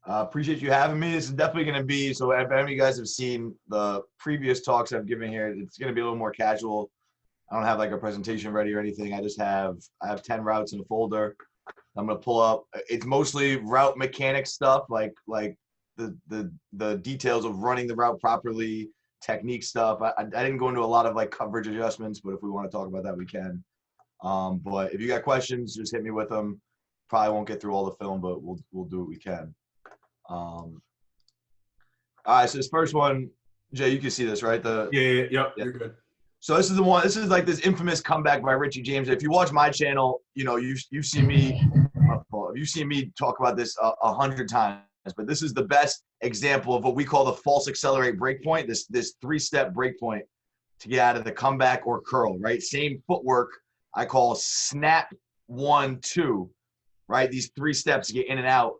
Appreciate you having me. This is definitely going to be, so if any of you guys have seen the previous talks I've given here, it's going to be a little more casual. I don't have like a presentation ready or anything. I have 10 routes in a folder. I'm going to pull up. It's mostly route mechanic stuff, like the details of running the route properly, technique stuff. I didn't go into a lot of like coverage adjustments, but if we want to talk about that, we can. But if you got questions, just hit me with them. Probably won't get through all the film, but we'll do what we can. All right, so this first one, Jay, you can see this, right? Yeah. You're good. So this is the one. This is like this infamous comeback by Richie James. If you watch my channel, you know you've seen me. You've seen me talk about this 100 times, but this is the best example of what we call the false accelerate breakpoint. This three-step breakpoint to get out of the comeback or curl, right? Same footwork. I call snap 1 2, right? These 3 steps to get in and out.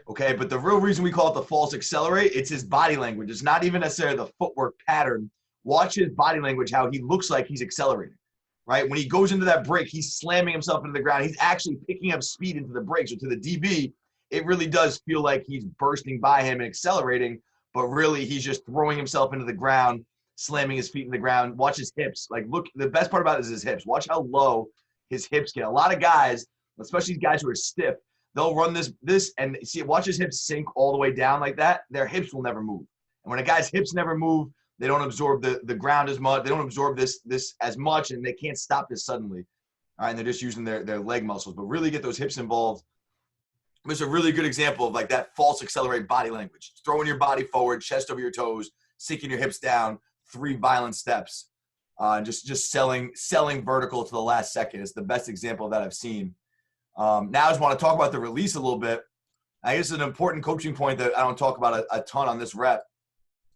Okay, but the real reason we call it the false accelerate, it's his body language. It's not even necessarily the footwork pattern. Watch his body language, how he looks like he's accelerating, right? When he goes into that break, he's slamming himself into the ground. He's actually picking up speed into the break. So to the DB, it really does feel like he's bursting by him and accelerating, but really he's just throwing himself into the ground, slamming his feet in the ground. Watch his hips. Like, look, the best part about it is his hips. Watch how low his hips get. A lot of guys, especially guys who are stiff, they'll run this and see, watch his hips sink all the way down like that. Their hips will never move. And when a guy's hips never move, they don't absorb the ground as much. They don't absorb this as much, and they can't stop this suddenly. All right, and they're just using their leg muscles. But really get those hips involved. It's a really good example of like that false accelerate body language. Throwing your body forward, chest over your toes, sinking your hips down, 3 violent steps. Just selling vertical to the last second. It's the best example that I've seen. Now I just want to talk about the release a little bit. I guess an important coaching point that I don't talk about a ton on this rep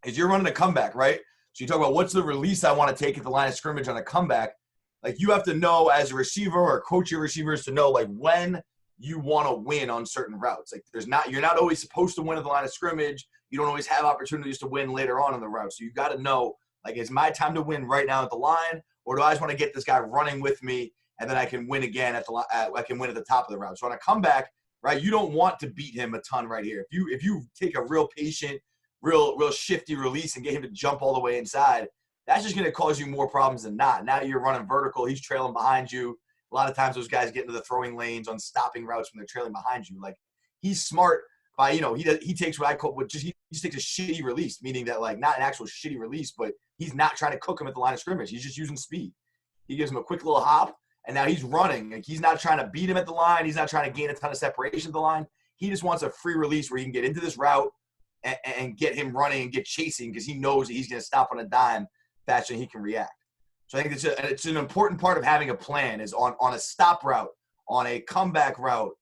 is you're running a comeback, right? So you talk about what's the release I want to take at the line of scrimmage on a comeback. Like, you have to know as a receiver or coach your receivers to know like when you want to win on certain routes. Like, you're not always supposed to win at the line of scrimmage. You don't always have opportunities to win later on in the route. So you got to know, like, is my time to win right now at the line, or do I just want to get this guy running with me and then I can win again I can win at the top of the route. So on a comeback, right, you don't want to beat him a ton right here. If you take a real patient, real shifty release and get him to jump all the way inside, that's just going to cause you more problems than not. Now you're running vertical, he's trailing behind you. A lot of times those guys get into the throwing lanes on stopping routes when they're trailing behind you. Like, he's smart by, he takes what I call, he just takes a shitty release, meaning that, like, not an actual shitty release, but he's not trying to cook him at the line of scrimmage. He's just using speed. He gives him a quick little hop, and now he's running. Like, he's not trying to beat him at the line. He's not trying to gain a ton of separation at the line. He just wants a free release where he can get into this route and get him running and get chasing, because he knows that he's going to stop on a dime faster than he can react. So I think it's an important part of having a plan is on a stop route, on a comeback route,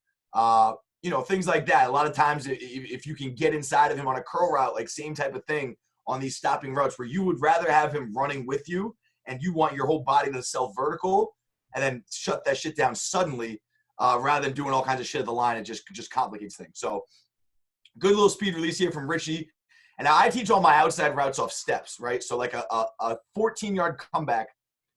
things like that. A lot of times if you can get inside of him on a curl route, like same type of thing on these stopping routes where you would rather have him running with you and you want your whole body to sell vertical and then shut that shit down suddenly rather than doing all kinds of shit at the line. It just complicates things. So good little speed release here from Richie. And now I teach all my outside routes off steps, right? So like a 14-yard comeback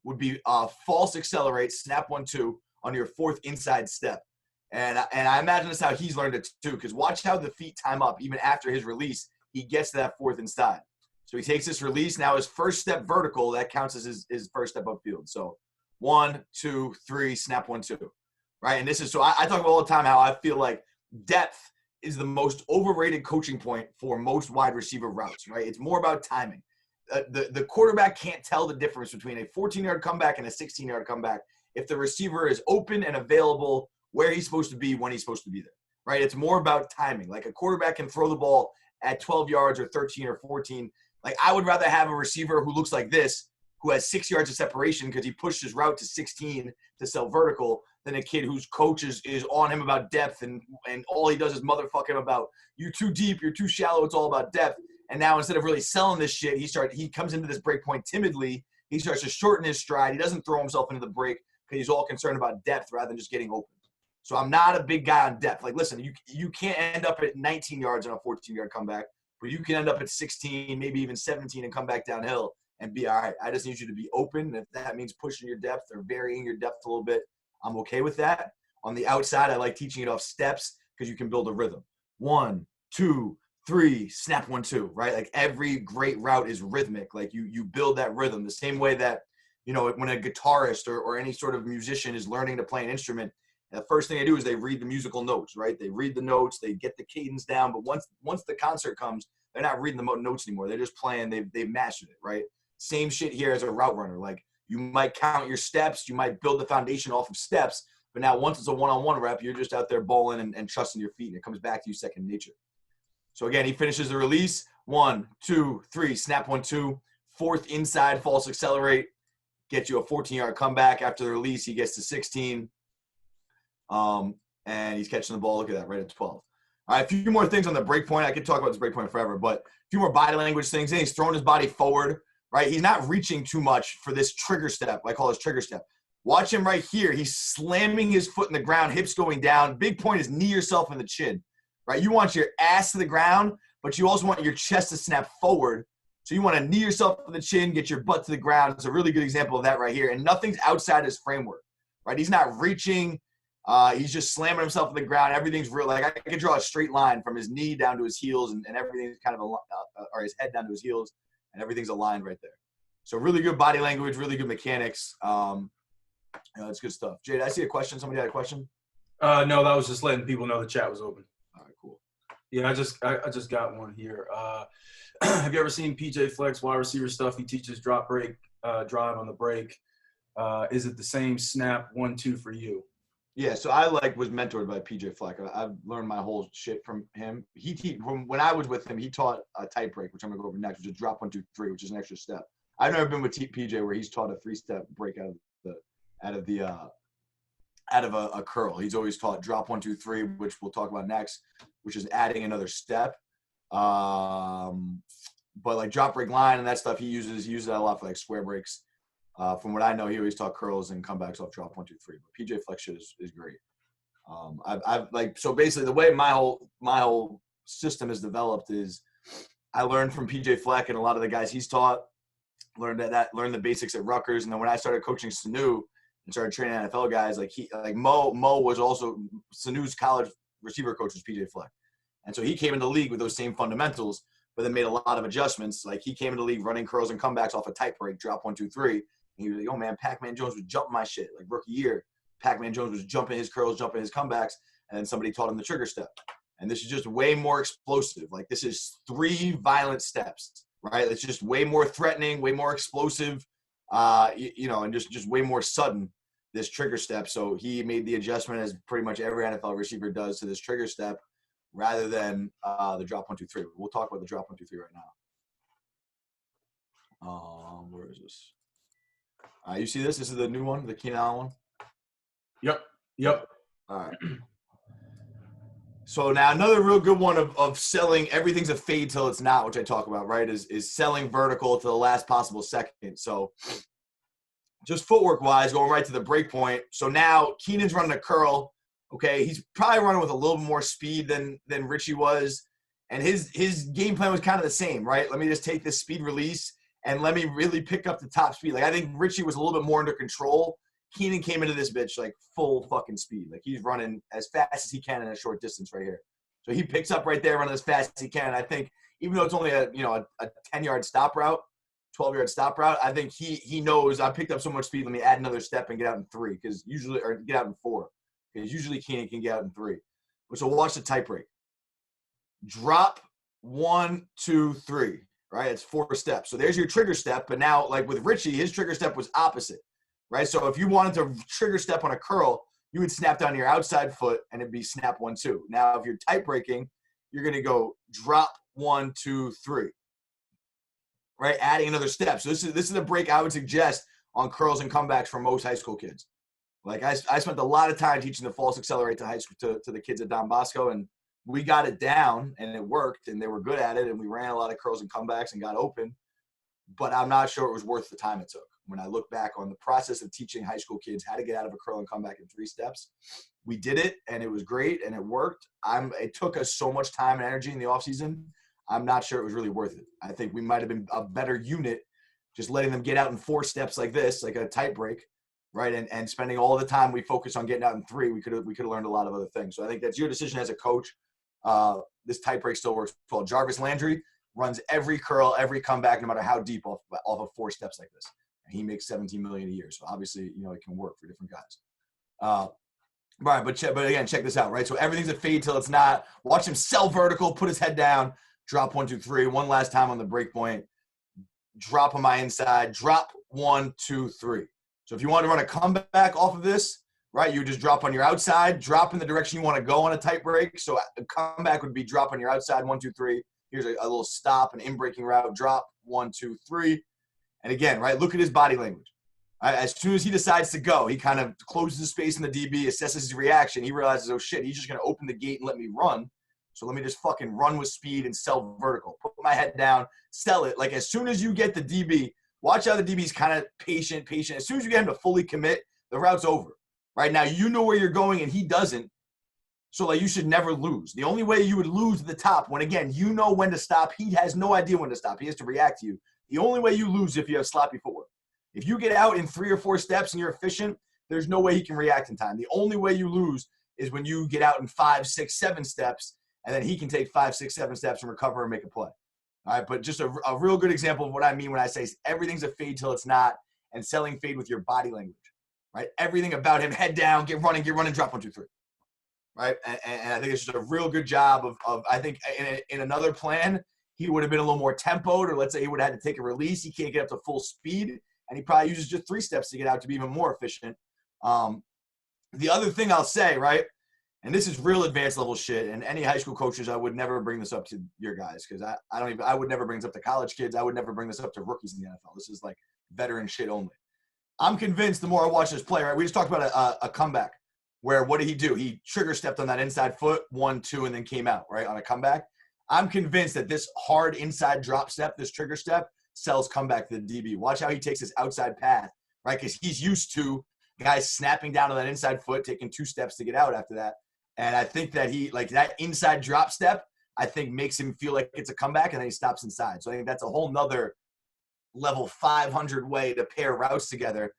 would be false accelerate, snap 1 2 on your 4th inside step. And I imagine that's how he's learned it too, because watch how the feet time up. Even after his release, he gets to that 4th inside. So he takes this release. Now his first step vertical, that counts as his first step upfield. So 1 2 3, snap 1 2, right? And this is, so I talk about all the time how I feel like depth is the most overrated coaching point for most wide receiver routes, right? It's more about timing. The quarterback can't tell the difference between a 14-yard comeback and a 16-yard comeback if the receiver is open and available where he's supposed to be when he's supposed to be there, right? It's more about timing. Like, a quarterback can throw the ball at 12 yards or 13 or 14. Like, I would rather have a receiver who looks like this, who has 6 yards of separation because he pushed his route to 16 to sell vertical, than a kid whose coach is on him about depth and all he does is motherfuck him about, you're too deep, you're too shallow, it's all about depth. And now instead of really selling this shit, he comes into this break point timidly. He starts to shorten his stride. He doesn't throw himself into the break because he's all concerned about depth rather than just getting open. So I'm not a big guy on depth. Like, listen, you can't end up at 19 yards on a 14-yard comeback, but you can end up at 16, maybe even 17 and come back downhill and be all right. I just need you to be open. If that means pushing your depth or varying your depth a little bit, I'm okay with that. On the outside, I like teaching it off steps because you can build a rhythm. 1 2, 3, snap 1, 2, right? Like every great route is rhythmic. Like you build that rhythm the same way that, you know, when a guitarist or any sort of musician is learning to play an instrument, the first thing they do is they read the musical notes, right? They read the notes, they get the cadence down. But once the concert comes, they're not reading the notes anymore. They're just playing. They've mastered it, right? Same shit here as a route runner. Like you might count your steps, you might build the foundation off of steps, but now once it's a one-on-one rep, you're just out there bowling and trusting your feet, and it comes back to you second nature. So again, he finishes the release. 1, 2, 3, snap 1, 2. Fourth inside, false accelerate. Get you a 14-yard comeback. After the release, he gets to 16. And he's catching the ball. Look at that, right at 12. All right, a few more things on the break point. I could talk about this break point forever, but a few more body language things. Then he's throwing his body forward, right? He's not reaching too much for this trigger step. I call this trigger step. Watch him right here. He's slamming his foot in the ground, hips going down. Big point is knee yourself in the chin, right? You want your ass to the ground, but you also want your chest to snap forward. So you want to knee yourself in the chin, get your butt to the ground. It's a really good example of that right here. And nothing's outside his framework, right? He's not reaching. He's just slamming himself in the ground. Everything's real. Like I could draw a straight line from his knee down to his heels, and everything's kind of or his head down to his heels, and everything's aligned right there. So really good body language, really good mechanics. That's good stuff. Jade, I see a question. Somebody had a question? No, that was just letting people know the chat was open. All right, cool. Yeah, I just got one here. Have you ever seen PJ Flex wide receiver stuff? He teaches drop break, drive on the break. Is it the same snap 1, 2 for you? Yeah, so I was mentored by PJ Fleck. I've learned my whole shit from him. When I was with him, he taught a tight break, which I'm gonna go over next, which is drop 1, 2, 3, which is an extra step. I've never been with PJ where he's taught a 3-step break out of a curl. He's always taught drop 1, 2, 3, which we'll talk about next, which is adding another step. But like drop break line and that stuff, he uses that a lot for like square breaks. From what I know, he always taught curls and comebacks off drop 1, 2, 3. But PJ Flex shit is great. So basically the way my whole system is developed is I learned from PJ Fleck and a lot of the guys he's taught. Learned the basics at Rutgers, and then when I started coaching Sanu and started training NFL guys, like Mo was also Sanu's college receiver coach was PJ Fleck, and so he came into the league with those same fundamentals, but then made a lot of adjustments. Like he came into the league running curls and comebacks off a tight break, drop 1, 2, 3. And he was like, "Oh man, Pac-Man Jones was jumping my shit like rookie year. Pac-Man Jones was jumping his curls, jumping his comebacks, and then somebody taught him the trigger step. And this is just way more explosive. Like this is 3 violent steps, right? It's just way more threatening, way more explosive, and just way more sudden, this trigger step. So he made the adjustment as pretty much every NFL receiver does to this trigger step rather than the drop 1, 2, 3. We'll talk about the drop 1, 2, 3 right now. Where is this? You see this? This is the new one, the Keenan Allen one? Yep. All right. So now another real good one of selling everything's a fade till it's not, which I talk about, right, is selling vertical to the last possible second. So just footwork-wise, going right to the break point. So now Keenan's running a curl. Okay, he's probably running with a little bit more speed than Richie was. And his game plan was kind of the same, right? Let me just take this speed release and let me really pick up the top speed. Like I think Richie was a little bit more under control. Keenan came into this bitch like full fucking speed. Like he's running as fast as he can in a short distance right here. So he picks up right there, running as fast as he can. And I think even though it's only a 10-yard stop route, 12-yard stop route, I think he knows I picked up so much speed. Let me add another step and get out in 3 or get out in 4 because usually Keenan can get out in 3. So watch the tight break. Drop 1, 2, 3. Right, it's 4 steps. So there's your trigger step. But now, like with Richie, his trigger step was opposite. Right, so if you wanted to trigger step on a curl, you would snap down your outside foot and it'd be snap 1, 2. Now, if you're tight breaking, you're going to go drop 1, 2, 3. Right, adding another step. So this is a break I would suggest on curls and comebacks for most high school kids. Like I spent a lot of time teaching the false accelerate to high school to the kids at Don Bosco, and we got it down and it worked and they were good at it and we ran a lot of curls and comebacks and got open. But I'm not sure it was worth the time it took. When I look back on the process of teaching high school kids how to get out of a curl and comeback in 3 steps, we did it and it was great and it worked. It took us so much time and energy in the off season. I'm not sure it was really worth it. I think we might have been a better unit just letting them get out in 4 steps like this, like a tight break, right? And spending all the time we focus on getting out in 3, we could have learned a lot of other things. So I think that's your decision as a coach. this tight break still works well. Jarvis Landry runs every curl, every comeback, no matter how deep off of 4 steps like this. And he makes $17 million a year. So obviously, you know, it can work for different guys. Right, but again, check this out, right? So everything's a fade till it's not. Watch him sell vertical, put his head down, drop 1, 2, 3. One last time on the break point. Drop on my inside, drop 1, 2, 3. So if you want to run a comeback off of this, right, you just drop on your outside, drop in the direction you want to go on a tight break. So a comeback would be drop on your outside, 1, 2, 3. Here's a little stop, an in-breaking route, drop 1, 2, 3. And again, right, look at his body language. Right, as soon as he decides to go, he kind of closes the space in the DB, assesses his reaction. He realizes, oh shit, he's just going to open the gate and let me run. So let me just fucking run with speed and sell vertical. Put my head down, sell it. Like as soon as you get the DB, watch how the DB's kind of patient. As soon as you get him to fully commit, the route's over. Right now, you know where you're going and he doesn't. So like you should never lose. The only way you would lose at the top, when again, you know when to stop. He has no idea when to stop. He has to react to you. The only way you lose is if you have sloppy footwork. If you get out in 3 or 4 steps and you're efficient, there's no way he can react in time. The only way you lose is when you get out in 5, 6, 7 steps, and then he can take 5, 6, 7 steps and recover and make a play. All right, but just a real good example of what I mean when I say everything's a fade till it's not, and selling fade with your body language. Right, everything about him, head down, get running, drop 1, 2, 3. Right, and I think it's just a real good job of I think in another plan he would have been a little more tempoed, or let's say he would have had to take a release. He can't get up to full speed. And he probably uses just 3 steps to get out to be even more efficient. The other thing I'll say, right, and this is real advanced level shit, and any high school coaches, I would never bring this up to your guys because I would never bring this up to college kids. I would never bring this up to rookies in the NFL. This is like veteran shit only. I'm convinced the more I watch this play, right, we just talked about a comeback where what did he do? He trigger stepped on that inside foot, 1, 2, and then came out, right, on a comeback. I'm convinced that this hard inside drop step, this trigger step, sells comeback to the DB. Watch how he takes his outside path, right? Because he's used to guys snapping down on that inside foot, taking 2 steps to get out after that. And I think that he, like that inside drop step, I think makes him feel like it's a comeback, and then he stops inside. So I think that's a whole nother level 500 way to pair routes together,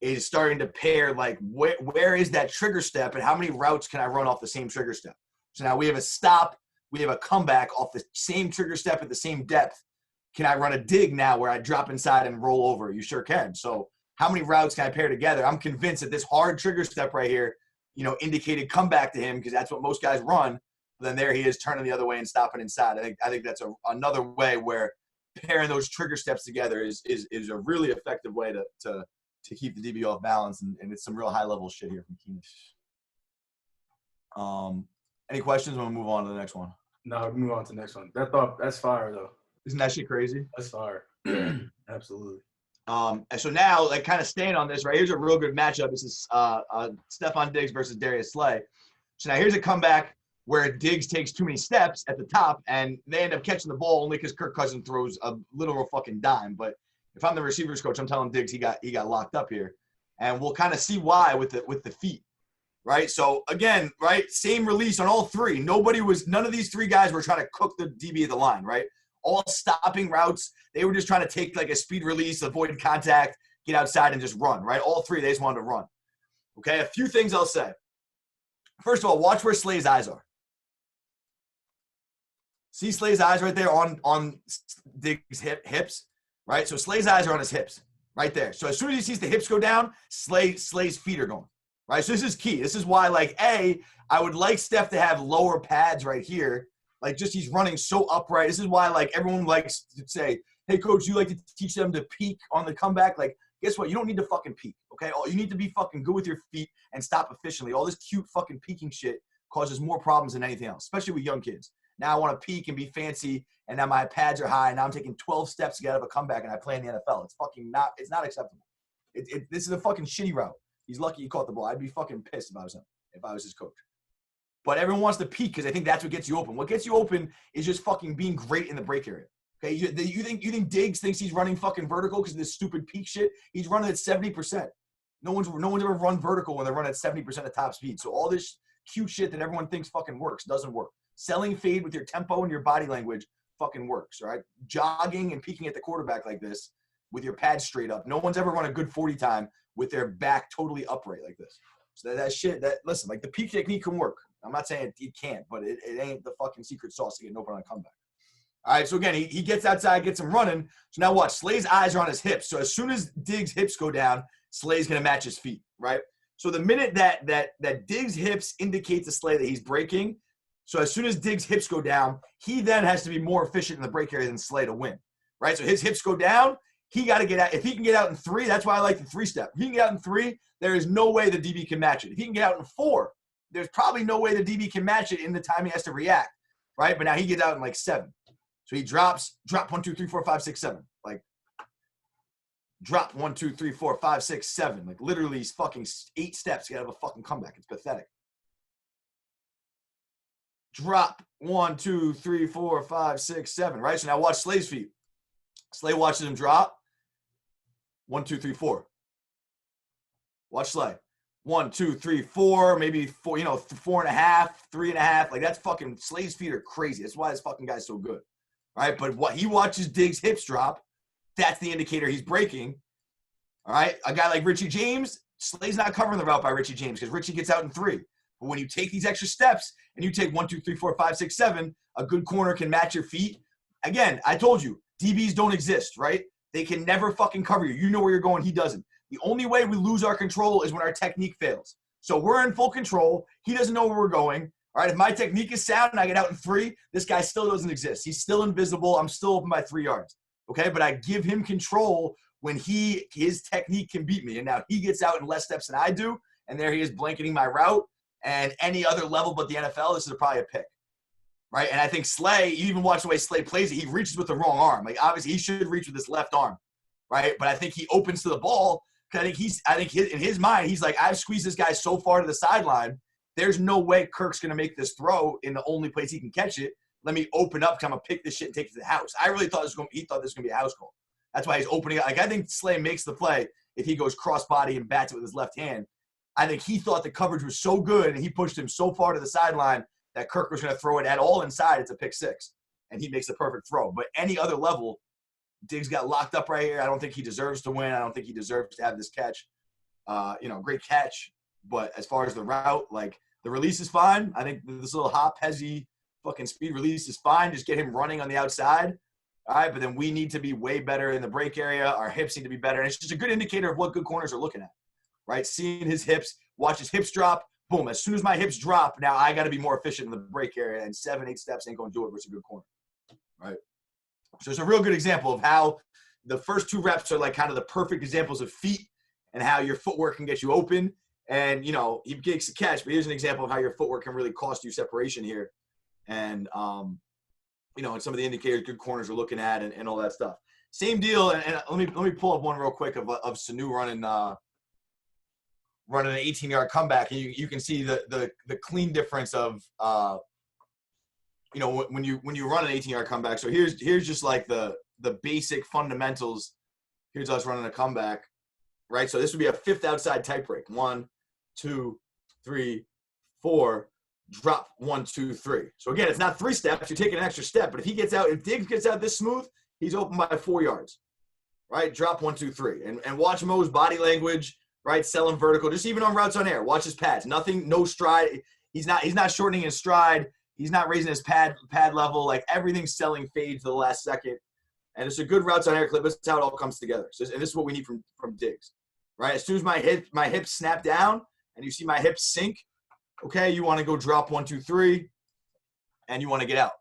is starting to pair like where is that trigger step and how many routes can I run off the same trigger step? So now we have a stop, we have a comeback off the same trigger step at the same depth. Can I run a dig now where I drop inside and roll over? You sure can. So how many routes can I pair together? I'm convinced that this hard trigger step right here, you know, indicated comeback to him because that's what most guys run. But then there he is turning the other way and stopping inside. I think that's another way where pairing those trigger steps together is a really effective way to keep the DB off balance. And it's some real high level shit here from Keenan. Any questions? I'm gonna move on to the next one. No, move on to the next one. That's fire though. Isn't that shit crazy? That's fire. Absolutely. And so now, like, kind of staying on this, right? Here's a real good matchup. This is Stephon Diggs versus Darius Slay. So now here's a comeback where Diggs takes too many steps at the top, and they end up catching the ball only because Kirk Cousins throws a literal fucking dime. But if I'm the receivers coach, I'm telling Diggs he got locked up here, and we'll kind of see why with the feet. Right, so again, right, same release on all 3. None of these 3 guys were trying to cook the DB of the line, right? All stopping routes. They were just trying to take like a speed release, avoid contact, get outside and just run, right? All 3, they just wanted to run. Okay, a few things I'll say. First of all, watch where Slay's eyes are. See Slay's eyes right there on Diggs' hips, right? So Slay's eyes are on his hips, right there. So as soon as he sees the hips go down, Slay's feet are going. Right, so this is key. This is why, like, I would like Steph to have lower pads right here. Like, just he's running so upright. This is why, like, everyone likes to say, hey, coach, you like to teach them to peek on the comeback? Like, guess what? You don't need to fucking peek, okay? You need to be fucking good with your feet and stop efficiently. All this cute fucking peeking shit causes more problems than anything else, especially with young kids. Now I want to peek and be fancy, and now my pads are high, and now I'm taking 12 steps to get out of a comeback, and I play in the NFL. It's fucking not – it's not acceptable. This is a fucking shitty route. He's lucky he caught the ball. I'd be fucking pissed if I was him, if I was his coach. But everyone wants to peek because I think that's what gets you open. What gets you open is just fucking being great in the break area. Okay, you think Diggs thinks he's running fucking vertical because of this stupid peak shit? He's running at 70%. No one's ever run vertical when they're running at 70% of top speed. So all this cute shit that everyone thinks fucking works doesn't work. Selling fade with your tempo and your body language fucking works, right? Jogging and peeking at the quarterback like this with your pads straight up. No one's ever run a good 40 time with their back totally upright like this. So that shit, listen, like the peak technique can work. I'm not saying he can't, but it ain't the fucking secret sauce to get open on a comeback. All right, so again, he gets outside, gets him running. So now watch, Slay's eyes are on his hips. So as soon as Diggs' hips go down, Slay's going to match his feet, right? So the minute that Diggs' hips indicate to Slay that he's breaking, so as soon as Diggs' hips go down, he then has to be more efficient in the break area than Slay to win, right? So his hips go down, he got to get out. If he can get out in 3, that's why I like the 3-step. If he can get out in 3, there is no way the DB can match it. If he can get out in 4, there's probably no way the DB can match it in the time he has to react, right? But now he gets out in like 7. So he drop 1, 2, 3, 4, 5, 6, 7. Like, drop 1, 2, 3, 4, 5, 6, 7. Like, literally he's fucking 8 steps to get out of a fucking comeback. It's pathetic. Drop 1, 2, 3, 4, 5, 6, 7, right? So now watch Slay's feet. Slay watches him drop. 1, 2, 3, 4. Watch Slay. 1, 2, 3, 4, maybe 4, 4.5, 3.5. Like, that's fucking, Slay's feet are crazy. That's why this fucking guy's so good. Right? But what he watches Diggs' hips drop, that's the indicator he's breaking. All right? A guy like Richie James, Slay's not covering the route by Richie James because Richie gets out in 3. But when you take these extra steps and you take 1, 2, 3, 4, 5, 6, 7, a good corner can match your feet. Again, I told you, DBs don't exist, right? They can never fucking cover you. You know where you're going. He doesn't. The only way we lose our control is when our technique fails. So we're in full control. He doesn't know where we're going. All right, if my technique is sound and I get out in 3, this guy still doesn't exist. He's still invisible. I'm still open by 3 yards. Okay, but I give him control when his technique can beat me. And now he gets out in less steps than I do, and there he is blanketing my route. And any other level but the NFL, this is probably a pick. Right? And I think Slay, you even watch the way Slay plays it, he reaches with the wrong arm. Like, obviously, he should reach with his left arm. Right? But I think he opens to the ball. I think in his mind, he's like, I've squeezed this guy so far to the sideline. There's no way Kirk's going to make this throw in the only place he can catch it. Let me open up, kind of pick this shit and take it to the house. I really thought he thought this was going to be a house call. That's why he's opening up. Like, I think Slay makes the play if he goes cross-body and bats it with his left hand. I think he thought the coverage was so good and he pushed him so far to the sideline that Kirk was going to throw it at all inside. It's a pick 6. And he makes the perfect throw. But any other level, Diggs got locked up right here. I don't think he deserves to win. I don't think he deserves to have this catch. Great catch. But as far as the route, like, the release is fine. I think this little hop, hezzy, fucking speed release is fine. Just get him running on the outside. All right, but then we need to be way better in the break area. Our hips need to be better. And it's just a good indicator of what good corners are looking at, right? Seeing his hips, watch his hips drop. Boom, as soon as my hips drop, now I got to be more efficient in the break area. And 7, 8 steps ain't going to do it versus a good corner, right? So it's a real good example of how the first 2 reps are like kind of the perfect examples of feet and how your footwork can get you open. And, he makes the catch, but here's an example of how your footwork can really cost you separation here. And, and some of the indicators good corners are looking at and all that stuff. Same deal. And let me pull up one real quick of Sanu running an 18-yard comeback. And you can see the clean difference of, when you run an 18-yard comeback. So here's just like the basic fundamentals. Here's us running a comeback, right? So this would be a 5th outside tight break. 1, 2, 3, 4, drop 1, 2, 3. So again, it's not 3 steps. You're taking an extra step. But if Diggs gets out this smooth, he's open by 4 yards, right? Drop 1, 2, 3. And watch Mo's body language, right? Selling vertical, just even on routes on air. Watch his pads. Nothing, no stride. He's not shortening his stride. He's not raising his pad level. Like, everything's selling fade to the last second. And it's a good routes on air clip. That's how it all comes together. So, and this is what we need from Diggs, right? As soon as my hips snap down and you see my hips sink, okay, you want to go drop 1, 2, 3, and you want to get out.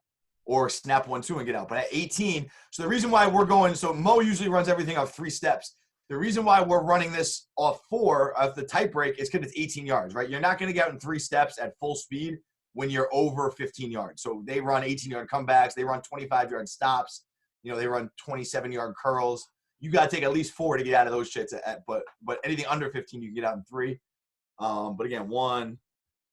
Or snap 1, 2 and get out. But at 18, so the reason why we're going, so Mo usually runs everything off 3 steps. The reason why we're running this off 4 of the tight break is because it's 18 yards, right? You're not going to get out in 3 steps at full speed when you're over 15 yards. So they run 18-yard comebacks. They run 25-yard stops. They run 27-yard curls. You got to take at least 4 to get out of those shits. But anything under 15, you can get out in 3. But again, 1,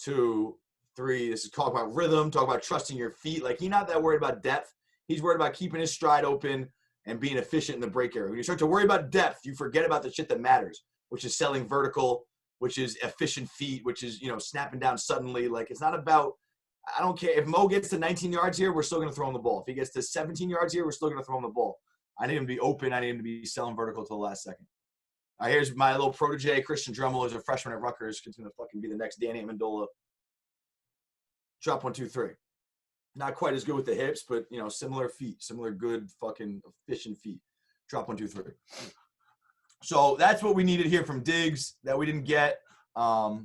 2, 3. This is talk about rhythm, talk about trusting your feet. Like, he's not that worried about depth. He's worried about keeping his stride open and being efficient in the break area. When you start to worry about depth, you forget about the shit that matters, which is selling vertical, which is efficient feet, which is, snapping down suddenly. Like, it's not about, I don't care. If Mo gets to 19 yards here, we're still going to throw him the ball. If he gets to 17 yards here, we're still going to throw him the ball. I need him to be open. I need him to be selling vertical till the last second. All right, here's my little protege, Christian Drummel, who's a freshman at Rutgers. He's going to fucking be the next Danny Amendola. drop 1, 2, 3. Not quite as good with the hips, but you know, similar feet, similar good fucking efficient feet. Drop 1, 2, 3. So that's what we needed here from Diggs that we didn't get. That's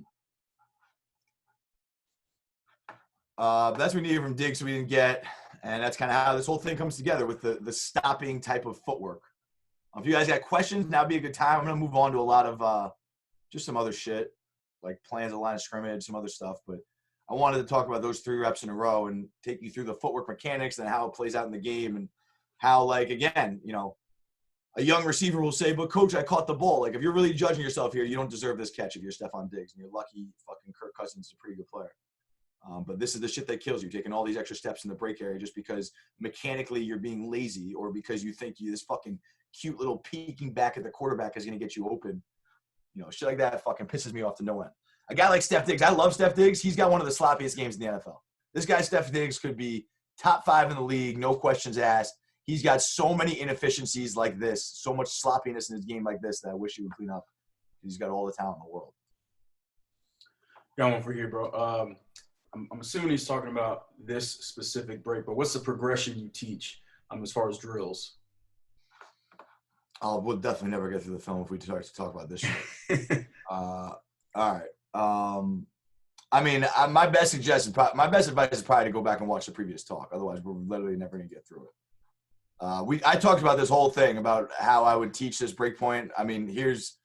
what we needed from Diggs, so we didn't get, and that's kind of how this whole thing comes together with the stopping type of footwork. If you guys got questions, now would be a good time. I'm gonna move on to a lot of just some other shit, like plans of line of scrimmage, some other stuff, but I wanted to talk about those 3 reps in a row and take you through the footwork mechanics and how it plays out in the game and how, like, again, you know, a young receiver will say, but coach, I caught the ball. Like, if you're really judging yourself here, you don't deserve this catch if you're Stephon Diggs and you're lucky fucking Kirk Cousins is a pretty good player. But this is the shit that kills you, taking all these extra steps in the break area just because mechanically you're being lazy or because you think this fucking cute little peeking back at the quarterback is going to get you open. You know, shit like that fucking pisses me off to no end. A guy like Steph Diggs, I love Steph Diggs. He's got one of the sloppiest games in the NFL. This guy, Steph Diggs, could be top 5 in the league, no questions asked. He's got so many inefficiencies like this, so much sloppiness in his game like this that I wish he would clean up. He's got all the talent in the world. Got one for you, bro. I'm assuming he's talking about this specific break, but what's the progression you teach as far as drills? We'll definitely never get through the film if we start to talk about this shit. All right. I mean, my best advice is probably to go back and watch the previous talk. Otherwise, we're literally never going to get through it. I talked about this whole thing about how I would teach this break point. I mean, here's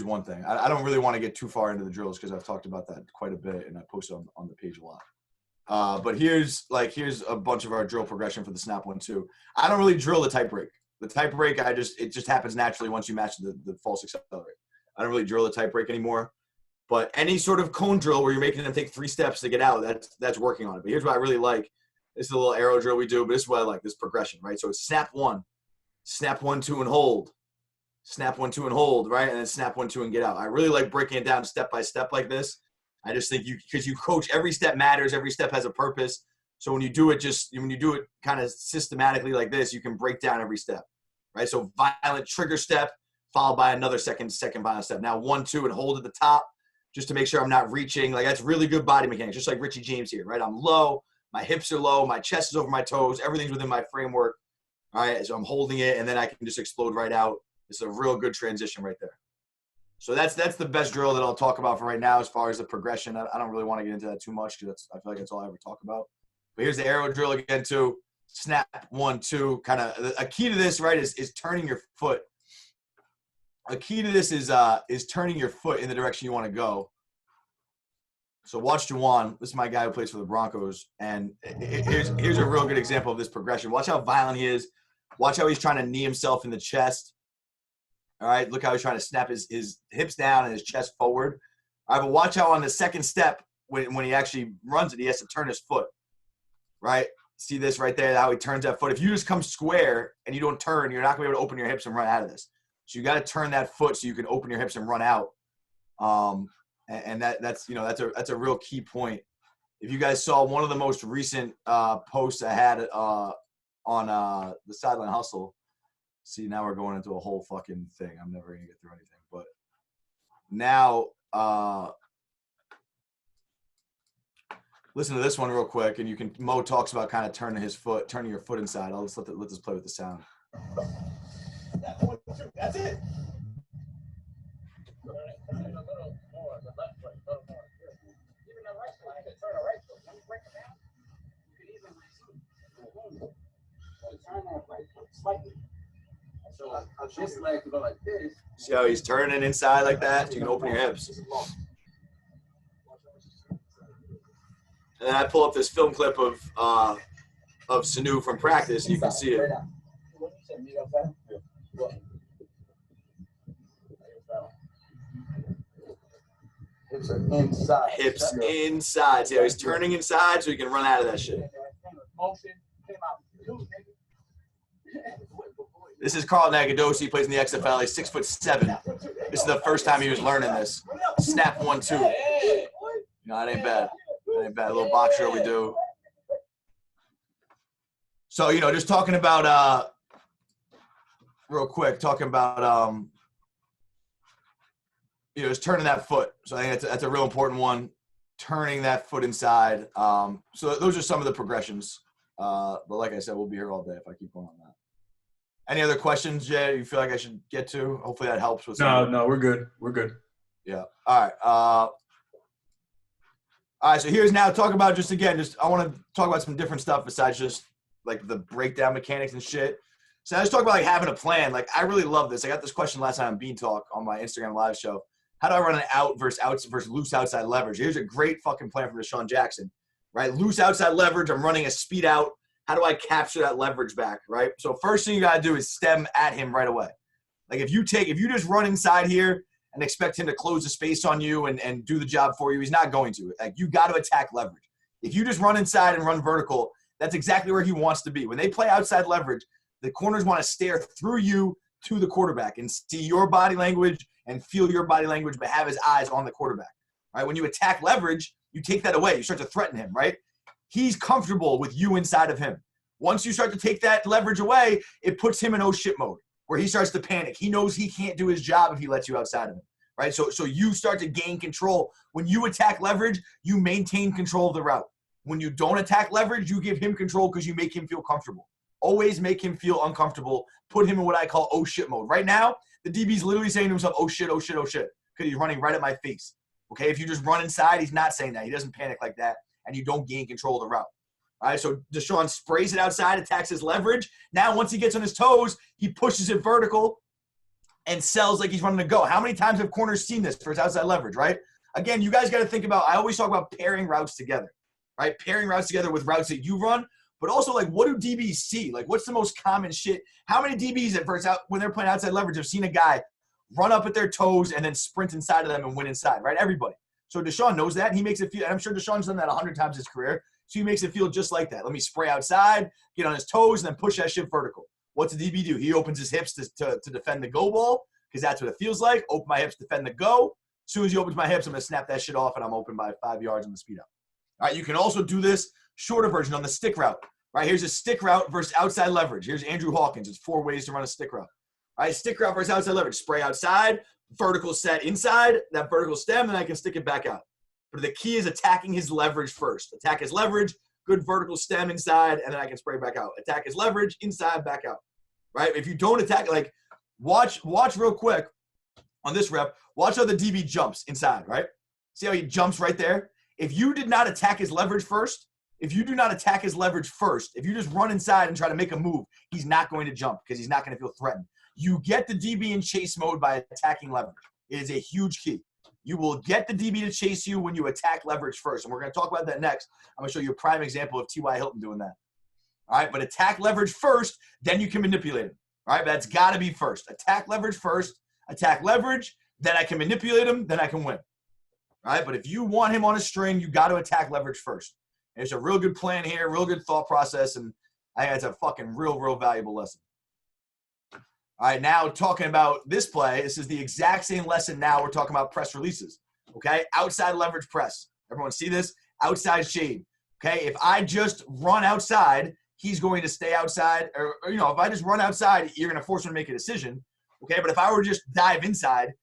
one thing. I don't really want to get too far into the drills because I've talked about that quite a bit and I posted on the page a lot. But here's a bunch of our drill progression for the snap 1, 2. I don't really drill the tight break. The tight break, it just happens naturally once you match the false accelerate. I don't really drill the tight break anymore. But any sort of cone drill where you're making them take 3 steps to get out, that's working on it. But here's what I really like. This is a little arrow drill we do, but this is what I like, this progression, right? So it's snap 1, 2, and hold. Snap 1, 2, and hold, right? And then snap 1, 2, and get out. I really like breaking it down step by step like this. I just think because you coach, every step matters. Every step has a purpose. So when you do it kind of systematically like this, you can break down every step, right? So violent trigger step followed by another second violent step. Now 1, 2, and hold at the top just to make sure I'm not reaching. Like that's really good body mechanics, just like Richie James here, right? I'm low, my hips are low, my chest is over my toes, everything's within my framework. All right, so I'm holding it, and then I can just explode right out. It's a real good transition right there. So that's the best drill that I'll talk about for right now as far as the progression. I don't really want to get into that too much because I feel like that's all I ever talk about. But here's the arrow drill again too. Snap 1, 2. Kind of a key to this, right, is turning your foot. A key to this is turning your foot in the direction you want to go. So watch Juwan. This is my guy who plays for the Broncos, and here's a real good example of this progression. Watch how violent he is. Watch how he's trying to knee himself in the chest. All right, look how he's trying to snap his hips down and his chest forward. All right, but watch how on the second step, when he actually runs it, he has to turn his foot, right? See this right there, how he turns that foot. If you just come square and you don't turn, you're not going to be able to open your hips and run out of this. So you got to turn that foot so you can open your hips and run out. And that's a real key point. If you guys saw one of the most recent posts I had on the Sideline Hustle, see, now we're going into a whole fucking thing. I'm never going to get through anything. But now, listen to this one real quick, and Mo talks about kind of turning your foot inside. I'll just let this play with the sound. That's it. See how he's turning inside like that? So you can open your hips. And then I pull up this film clip of Sanu from practice, and you can see it. Hips inside. See how he's turning inside so he can run out of that shit. This is Carl Nagadosi. He plays in the XFL. He's 6'7". This is the first time he was learning this. Snap 1, 2. You know, that ain't bad. That ain't bad. A little box drill we do. So, you know, just talking about real quick, just turning that foot. So I think that's a real important one. turning that foot inside. So those are some of the progressions. But like I said, we'll be here all day if I keep going on that. Any other questions, Jay, you feel like I should get to? Hopefully that helps with some. No, we're good. We're good. Yeah. All right. All right. So here's now talk about I want to talk about some different stuff besides just like the breakdown mechanics and shit. So I just talk about like having a plan. Like I really love this. I got this question last time on Bean Talk on my Instagram live show. How do I run an out versus loose outside leverage? Here's a great fucking plan from Deshaun Jackson, right? Loose outside leverage. I'm running a speed out. How do I capture that leverage back, right? So first thing you got to do is stem at him right away. Like if you just run inside here and expect him to close the space on you and do the job for you, he's not going to. Like you got to attack leverage. If you just run inside and run vertical, that's exactly where he wants to be. When they play outside leverage, the corners want to stare through you to the quarterback and see your body language and feel your body language, but have his eyes on the quarterback, right? When you attack leverage, you take that away. You start to threaten him, right? He's comfortable with you inside of him. Once you start to take that leverage away, it puts him in oh shit mode where he starts to panic. He knows he can't do his job if he lets you outside of him, right? So you start to gain control. When you attack leverage, you maintain control of the route. When you don't attack leverage, you give him control because you make him feel comfortable. Always make him feel uncomfortable. Put him in what I call oh shit mode. Right now, the DB's literally saying to himself, oh shit, oh shit, oh shit, because he's running right at my face. Okay, if you just run inside, he's not saying that. He doesn't panic like that, and you don't gain control of the route. All right, so Deshaun sprays it outside, attacks his leverage. Now, once he gets on his toes, he pushes it vertical and sells like he's running a go. How many times have corners seen this for his outside leverage, right? Again, you guys got to think about, I always talk about pairing routes together, right? Pairing routes together with routes that you run, but also like what do DBs see? Like what's the most common shit? How many DBs when they're playing outside leverage have seen a guy run up at their toes and then sprint inside of them and win inside, right? Everybody. So Deshaun knows that. And he makes it feel, and I'm sure Deshaun's done that 100 times in his career. So he makes it feel just like that. Let me spray outside, get on his toes, and then push that shit vertical. What's the DB do? He opens his hips to defend the go ball because that's what it feels like. Open my hips, defend the go. As soon as he opens my hips, I'm going to snap that shit off, and I'm open by 5 yards on the speed up. All right, you can also do this shorter version on the stick route. Right, here's a stick route versus outside leverage. Here's Andrew Hawkins. It's 4 ways to run a stick route. All right, stick route versus outside leverage. Spray outside, vertical set inside, that vertical stem, and I can stick it back out. But the key is attacking his leverage first. Attack his leverage, good vertical stem inside, and then I can spray back out. Attack his leverage, inside, back out. Right? If you don't attack, like, watch real quick on this rep. Watch how the DB jumps inside, right? See how he jumps right there? If you did not attack his leverage first, if you do not attack his leverage first, if you just run inside and try to make a move, he's not going to jump because he's not going to feel threatened. You get the DB in chase mode by attacking leverage. It is a huge key. You will get the DB to chase you when you attack leverage first. And we're going to talk about that next. I'm going to show you a prime example of T.Y. Hilton doing that. All right, but attack leverage first, then you can manipulate him. All right, but that's got to be first. Attack leverage first, attack leverage, then I can manipulate him, then I can win. All right, but if you want him on a string, you got to attack leverage first. It's a real good plan here, real good thought process, and I think it's a fucking real valuable lesson. All right, now talking about this play, this is the exact same lesson now. We're talking about press releases, okay? Outside leverage press. Everyone see this? Outside shade, okay? If I just run outside, he's going to stay outside. Or if I just run outside, you're going to force him to make a decision, okay? But if I were to just dive inside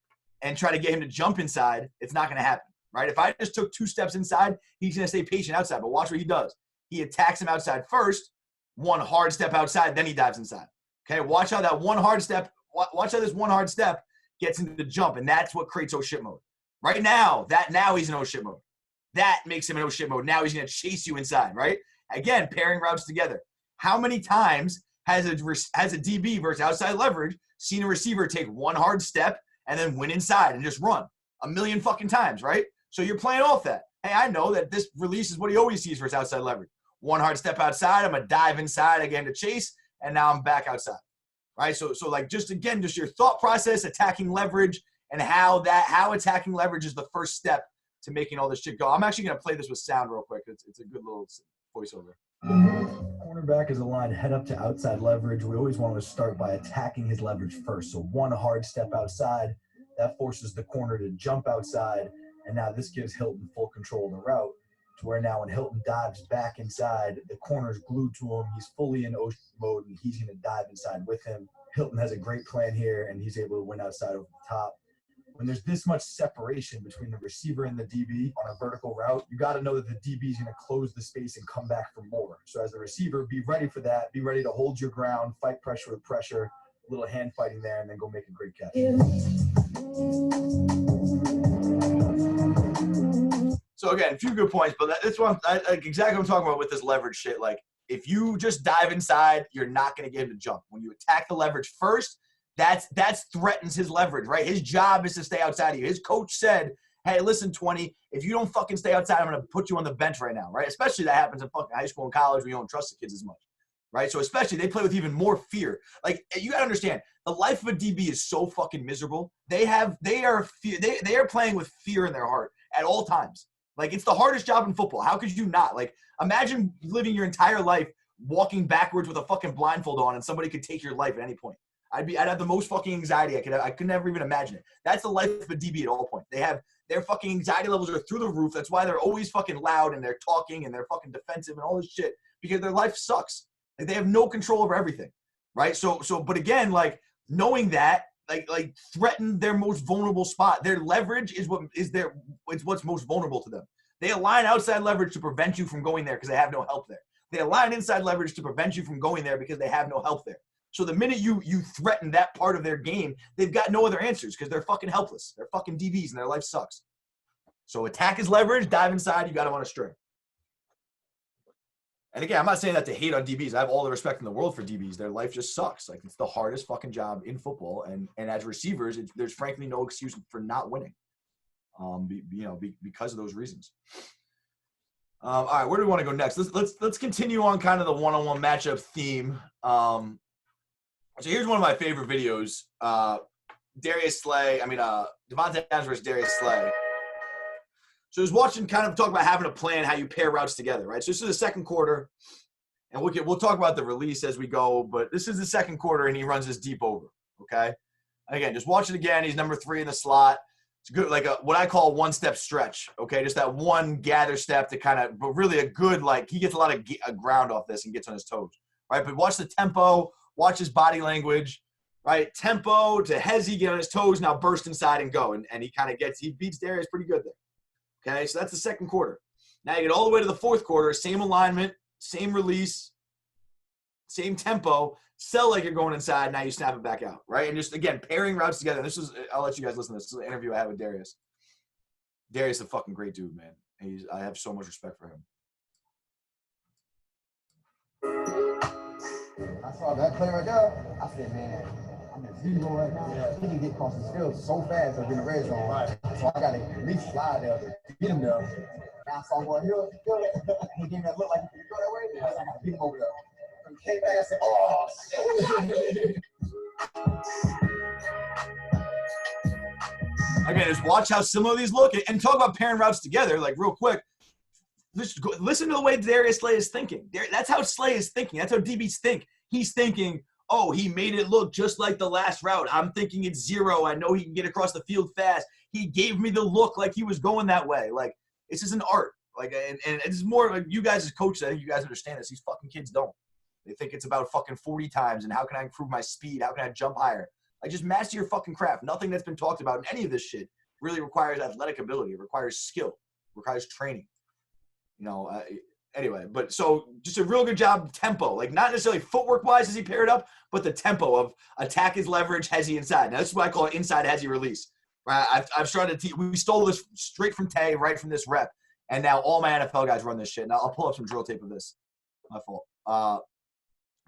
and try to get him to jump inside, it's not going to happen. Right? If I just took 2 steps inside, he's going to stay patient outside. But watch what he does. He attacks him outside first, 1 hard step outside, then he dives inside. Okay? Watch how that watch how this 1 hard step gets into the jump, and that's what creates oh shit mode. Right now, now he's in oh shit mode. That makes him in oh shit mode. Now he's going to chase you inside, right? Again, pairing routes together. How many times has a DB versus outside leverage seen a receiver take 1 hard step and then win inside and just run? A million fucking times, right? So you're playing off that. Hey, I know that this release is what he always sees for his outside leverage. 1 hard step outside, I'm going to dive inside again to chase, and now I'm back outside. Right? So like just your thought process, attacking leverage, and how attacking leverage is the first step to making all this shit go. I'm actually going to play this with sound real quick. It's a good little voiceover. Cornerback is aligned head up to outside leverage. We always want to start by attacking his leverage first. So 1 hard step outside, that forces the corner to jump outside. And now this gives Hilton full control of the route to where now when Hilton dives back inside, the corner's glued to him. He's fully in ocean mode, and he's going to dive inside with him. Hilton has a great plan here, and he's able to win outside over the top. when there's this much separation between the receiver and the DB on a vertical route, you got to know that the DB is going to close the space and come back for more. So as a receiver, be ready for that. Be ready to hold your ground, fight pressure with pressure, a little hand fighting there, and then go make a great catch. So again, a few good points, but that's what exactly what I'm talking about with this leverage shit. Like, if you just dive inside, you're not going to get him to jump. When you attack the leverage first, that's threatens his leverage, right? His job is to stay outside of you. His coach said, hey, listen, 20, if you don't fucking stay outside, I'm going to put you on the bench right now, right? Especially that happens in fucking high school and college where you don't trust the kids as much, right? So especially they play with even more fear. Like, you got to understand, the life of a DB is so fucking miserable. They are playing with fear in their heart at all times. Like, it's the hardest job in football. How could you not? Like, imagine living your entire life walking backwards with a fucking blindfold on and somebody could take your life at any point. I'd have the most fucking anxiety I could never even imagine it. That's the life of a DB at all points. They have their fucking anxiety levels are through the roof. That's why they're always fucking loud and they're talking and they're fucking defensive and all this shit because their life sucks. Like, they have no control over everything, right? So, but again, like, knowing that, like threaten their most vulnerable spot. Their leverage is what's most vulnerable to them. They align outside leverage to prevent you from going there because they have no help there. They align inside leverage to prevent you from going there because they have no help there. So the minute you threaten that part of their game, they've got no other answers because they're fucking helpless. They're fucking DBs and their life sucks. So attack is leverage, dive inside, you got them on a string. And again, I'm not saying that to hate on DBs. I have all the respect in the world for DBs. Their life just sucks. Like, it's the hardest fucking job in football. And as receivers, there's frankly no excuse for not winning. Because of those reasons. All right, where do we want to go next? Let's continue on kind of the one-on-one matchup theme. So here's one of my favorite videos. Devontae Adams versus Darius Slay. So I was watching, kind of talk about having a plan, how you pair routes together, right? So this is the second quarter, and we'll talk about the release as we go, but this is the second quarter, and he runs this deep over, okay? Again, just watch it again. He's number 3 in the slot. It's good, like what I call one-step stretch, okay? Just that one gather step to kind of, but really a good, like, he gets a lot of ground off this and gets on his toes, right? But watch the tempo, watch his body language, right? Tempo to Hezzy, get on his toes, now burst inside and go. And he beats Darius pretty good there. Okay, so that's the second quarter. Now you get all the way to the fourth quarter, same alignment, same release, same tempo, sell like you're going inside, now you snap it back out, right? And just, again, pairing routes together. I'll let you guys listen to this. This is an interview I had with Darius. Darius is a fucking great dude, man. I have so much respect for him. I saw that play right there. I said, man, I'm at 0 right now. Yeah. He can get across the field so fast up in the red zone. Right. So I got to at least slide there to get him there. Now I saw him going, he gave me that look like he could go that way. Yeah. I got to beat him over there. And came back, I said, oh, shit. Again, just watch how similar these look and talk about pairing routes together, like, real quick. Listen to the way Darius Slay is thinking. That's how Slay is thinking. That's how DBs think. He's thinking, oh, he made it look just like the last route. I'm thinking it's 0. I know he can get across the field fast. He gave me the look like he was going that way. Like, it's just an art. Like, and it's more like you guys as coaches, I think you guys understand this. These fucking kids don't. They think it's about fucking 40 times and how can I improve my speed? How can I jump higher? Like, just master your fucking craft. Nothing that's been talked about in any of this shit really requires athletic ability. It requires skill. It requires training. Anyway, but so just a real good job tempo, like not necessarily footwork wise as he paired up, but the tempo of attack is leverage, Hezzy inside. Now, this is what I call it inside Hezzy release. Right? I've started to we stole this straight from Tay, right from this rep, and now all my NFL guys run this shit. Now I'll pull up some drill tape of this. My fault.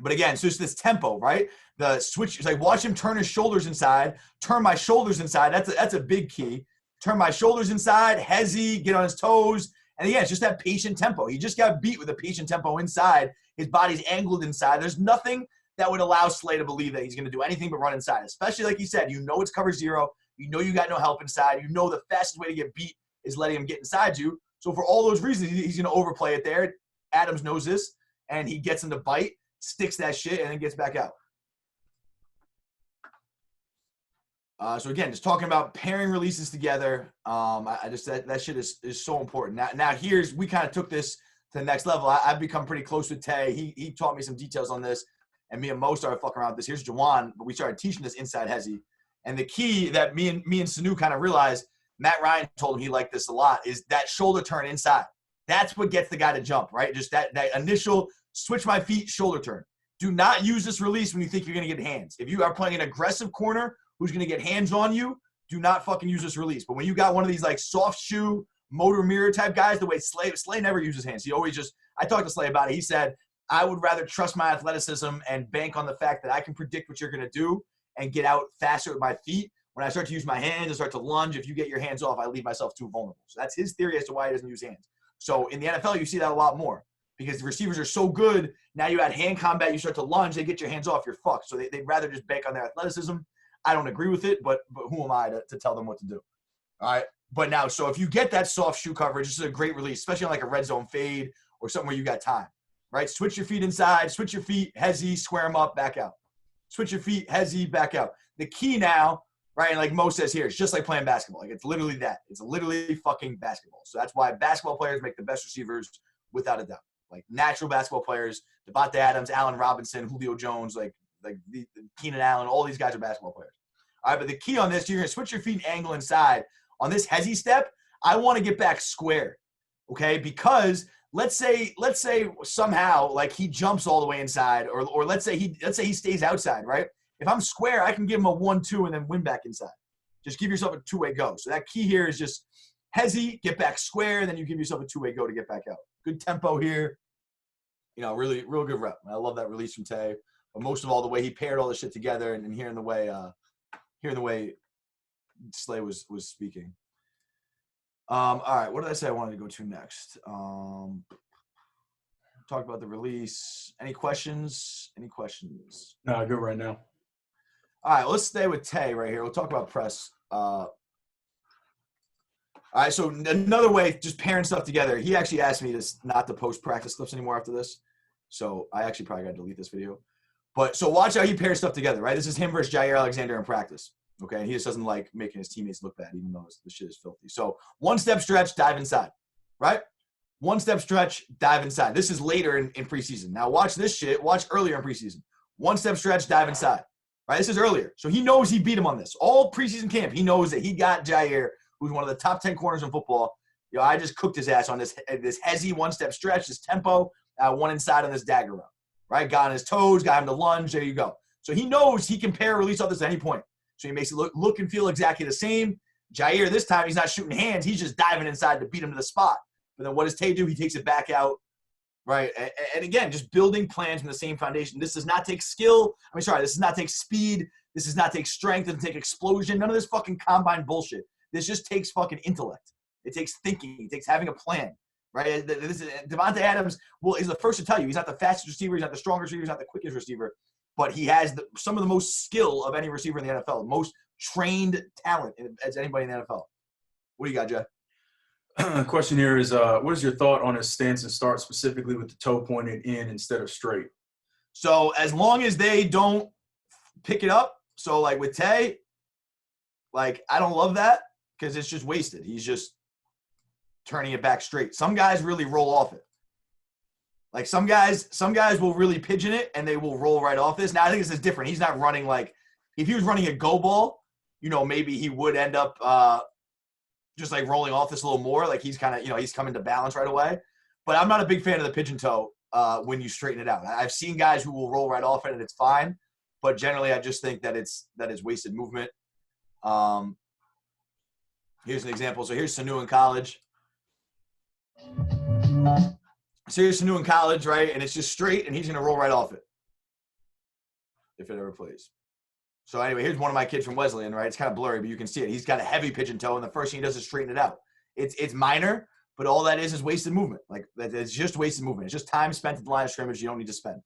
But again, so it's this tempo, right? The switch is like watch him turn his shoulders inside, turn my shoulders inside. That's a big key. Turn my shoulders inside, Hezzy, get on his toes. And again, it's just that patient tempo. He just got beat with a patient tempo inside. His body's angled inside. There's nothing that would allow Slay to believe that he's going to do anything but run inside, especially like he said, you know it's cover 0. You know you got no help inside. You know the fastest way to get beat is letting him get inside you. So for all those reasons, he's going to overplay it there. Adams knows this, and he gets him to bite, sticks that shit, and then gets back out. So again, just talking about pairing releases together. That shit is so important. Now we kind of took this to the next level. I've become pretty close with Tay. He taught me some details on this, and me and Mo started fucking around with this. Here's Jawan, but we started teaching this inside Hezzy, And the key that me and Sanu kind of realized, Matt Ryan told him he liked this a lot, is that shoulder turn inside. That's what gets the guy to jump, right? Just that initial switch my feet, shoulder turn. Do not use this release when you think you're going to get hands. If you are playing an aggressive corner who's going to get hands on you, do not fucking use this release. But when you got one of these like soft shoe, motor mirror type guys, the way Slay never uses hands. He always just, I talked to Slay about it. He said, I would rather trust my athleticism and bank on the fact that I can predict what you're going to do and get out faster with my feet. When I start to use my hands and start to lunge, if you get your hands off, I leave myself too vulnerable. So that's his theory as to why he doesn't use hands. So in the NFL, you see that a lot more because the receivers are so good. Now you add hand combat, you start to lunge, they get your hands off, you're fucked. So they'd rather just bank on their athleticism. I don't agree with it, but who am I to tell them what to do? All right. But now, so if you get that soft shoe coverage, this is a great release, especially on like a red zone fade or something where you got time, right? Switch your feet inside, switch your feet, hezzy, square them up, back out. Switch your feet, hezzy, back out. The key now, right, and like Mo says here, it's just like playing basketball. Like it's literally that. It's literally fucking basketball. So that's why basketball players make the best receivers without a doubt. Like natural basketball players, Devontae Adams, Allen Robinson, Julio Jones, like Keenan Allen, all these guys are basketball players. All right, but the key on this, you're going to switch your feet and angle inside. On this hezzy step, I want to get back square, okay? Because let's say somehow like he jumps all the way inside, or let's say he stays outside, right? If I'm square, I can give him a 1-2 and then win back inside. Just give yourself a two-way go. So that key here is just hezzy, get back square, and then you give yourself a two-way go to get back out. Good tempo here. You know, really, real good rep. I love that release from Tay. But most of all, the way he paired all this shit together and hearing the way Slay was speaking. All right, what did I say I wanted to go to next? Talk about the release. Any questions? No, good right now. All right, let's stay with Tay right here. We'll talk about press. All right, so another way, just pairing stuff together. He actually asked me not to post practice clips anymore after this. So I actually probably got to delete this video. But so watch how he pairs stuff together, right? This is him versus Jair Alexander in practice. Okay, and he just doesn't like making his teammates look bad, even though the shit is filthy. So one-step stretch, dive inside, right? One-step stretch, dive inside. This is later in preseason. Now watch this shit. Watch earlier in preseason. One-step stretch, dive inside, right? This is earlier. So he knows he beat him on this. All preseason camp, he knows that he got Jair, who's one of the top 10 corners in football. You know, I just cooked his ass on this hezzy one-step stretch, this tempo, one inside on this dagger run, right? Got on his toes, got him to lunge. There you go. So he knows he can pair release off this at any point. So he makes it look and feel exactly the same. Jair, this time, he's not shooting hands. He's just diving inside to beat him to the spot. But then what does Tay do? He takes it back out, right? And again, just building plans from the same foundation. This does not take skill. This does not take speed. This does not take strength. It doesn't take explosion. None of this fucking combine bullshit. This just takes fucking intellect. It takes thinking. It takes having a plan, right? Devontae Adams is the first to tell you. He's not the fastest receiver. He's not the strongest receiver. He's not the quickest receiver. But he has some of the most skill of any receiver in the NFL, most trained talent as anybody in the NFL. What do you got, Jay? The question here is, what is your thought on his stance and start, specifically with the toe pointed in instead of straight? So as long as they don't pick it up, so like with Tay, like I don't love that because it's just wasted. He's just turning it back straight. Some guys really roll off it. Like some guys will really pigeon it and they will roll right off this. Now I think this is different. He's not running like if he was running a go ball, you know, maybe he would end up just like rolling off this a little more. Like he's kind of, you know, he's coming to balance right away. But I'm not a big fan of the pigeon toe when you straighten it out. I've seen guys who will roll right off it and it's fine. But generally I just think that it's wasted movement. Here's an example. So here's Sanu in college. Seriously new in college, right? And it's just straight, and he's going to roll right off it if it ever plays. So anyway, here's one of my kids from Wesleyan, right? It's kind of blurry, but you can see it. He's got a heavy pigeon toe, and the first thing he does is straighten it out. It's minor, but all that is wasted movement. Like it's just wasted movement. It's just time spent at the line of scrimmage you don't need to spend.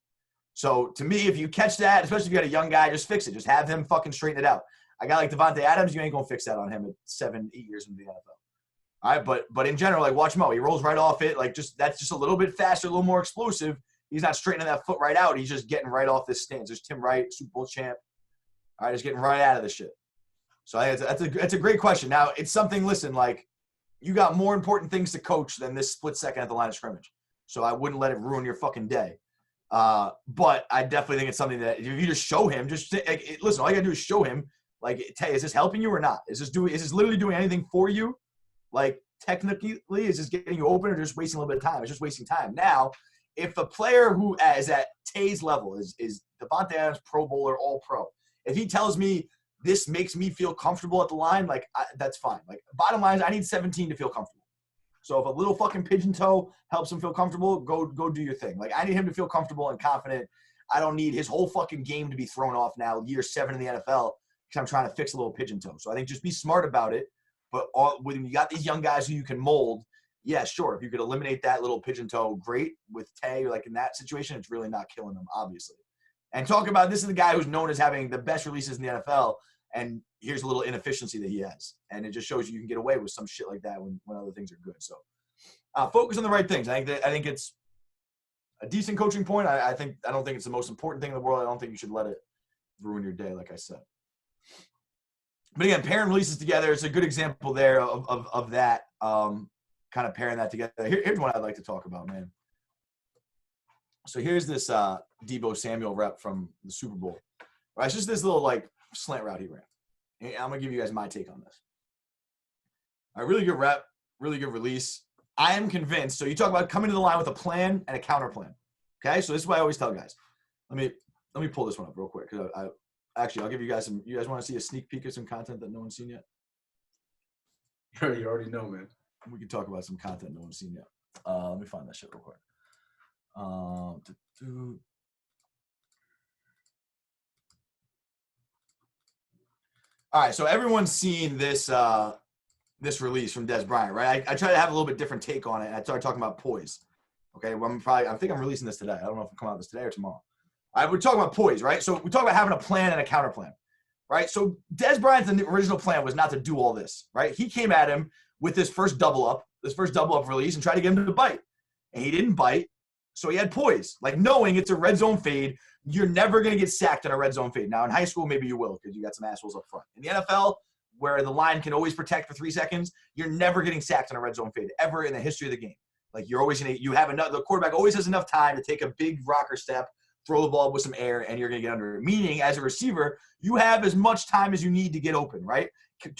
So to me, if you catch that, especially if you got a young guy, just fix it. Just have him fucking straighten it out. A guy like Devontae Adams, you ain't going to fix that on him at 7-8 years into the NFL. All right, but in general, like watch Mo, he rolls right off it. Like that's just a little bit faster, a little more explosive. He's not straightening that foot right out. He's just getting right off this stance. There's Tim Wright, Super Bowl champ. All right, he's getting right out of the shit. So I think that's a great question. Now it's something. Listen, like you got more important things to coach than this split second at the line of scrimmage. So I wouldn't let it ruin your fucking day. But I definitely think it's something that if you just show him, listen. All you gotta do is show him. Like, Tay, is this helping you or not? Is this literally doing anything for you? Like, technically, is this getting you open or just wasting a little bit of time? It's just wasting time. Now, if a player who is at Tay's level is Davante Adams, Pro Bowler, All Pro, if he tells me this makes me feel comfortable at the line, like, that's fine. Like, bottom line is I need 17 to feel comfortable. So if a little fucking pigeon toe helps him feel comfortable, go do your thing. Like, I need him to feel comfortable and confident. I don't need his whole fucking game to be thrown off now, year 7 in the NFL, because I'm trying to fix a little pigeon toe. So I think just be smart about it. But when you got these young guys who you can mold, yeah, sure. If you could eliminate that little pigeon toe, great. With Tay, like in that situation, it's really not killing them, obviously. And talk about this is the guy who's known as having the best releases in the NFL, and here's a little inefficiency that he has. And it just shows you can get away with some shit like that when other things are good. So focus on the right things. I think it's a decent coaching point. I don't think it's the most important thing in the world. I don't think you should let it ruin your day, like I said. But again, pairing releases together, it's a good example there of that, kind of pairing that together. Here's one I'd like to talk about, man. So here's this Deebo Samuel rep from the Super Bowl. Right, it's just this little, like, slant route he ran. And I'm going to give you guys my take on this. A really good rep, really good release. I am convinced. So you talk about coming to the line with a plan and a counter plan. Okay, so this is what I always tell guys. Let me pull this one up real quick because I'll give you guys some. You guys want to see a sneak peek of some content that no one's seen yet? You already know, man. We can talk about some content no one's seen yet. Let me find that shit real quick. All right, so everyone's seen this this release from Dez Bryant, right? I try to have a little bit different take on it. And I started talking about poise. Okay, well, I think I'm releasing this today. I don't know if I'm coming out with this today or tomorrow. All right, we're talking about poise, right? So we talk about having a plan and a counter plan, right? So Dez Bryant's original plan was not to do all this, right? He came at him with this first double up release and tried to get him to bite. And he didn't bite, so he had poise. Like, knowing it's a red zone fade, you're never going to get sacked on a red zone fade. Now, in high school, maybe you will because you got some assholes up front. In the NFL, where the line can always protect for 3 seconds, you're never getting sacked on a red zone fade ever in the history of the game. Like, you're always the quarterback always has enough time to take a big rocker step, throw the ball with some air, and you're going to get under it. Meaning, as a receiver, you have as much time as you need to get open, right?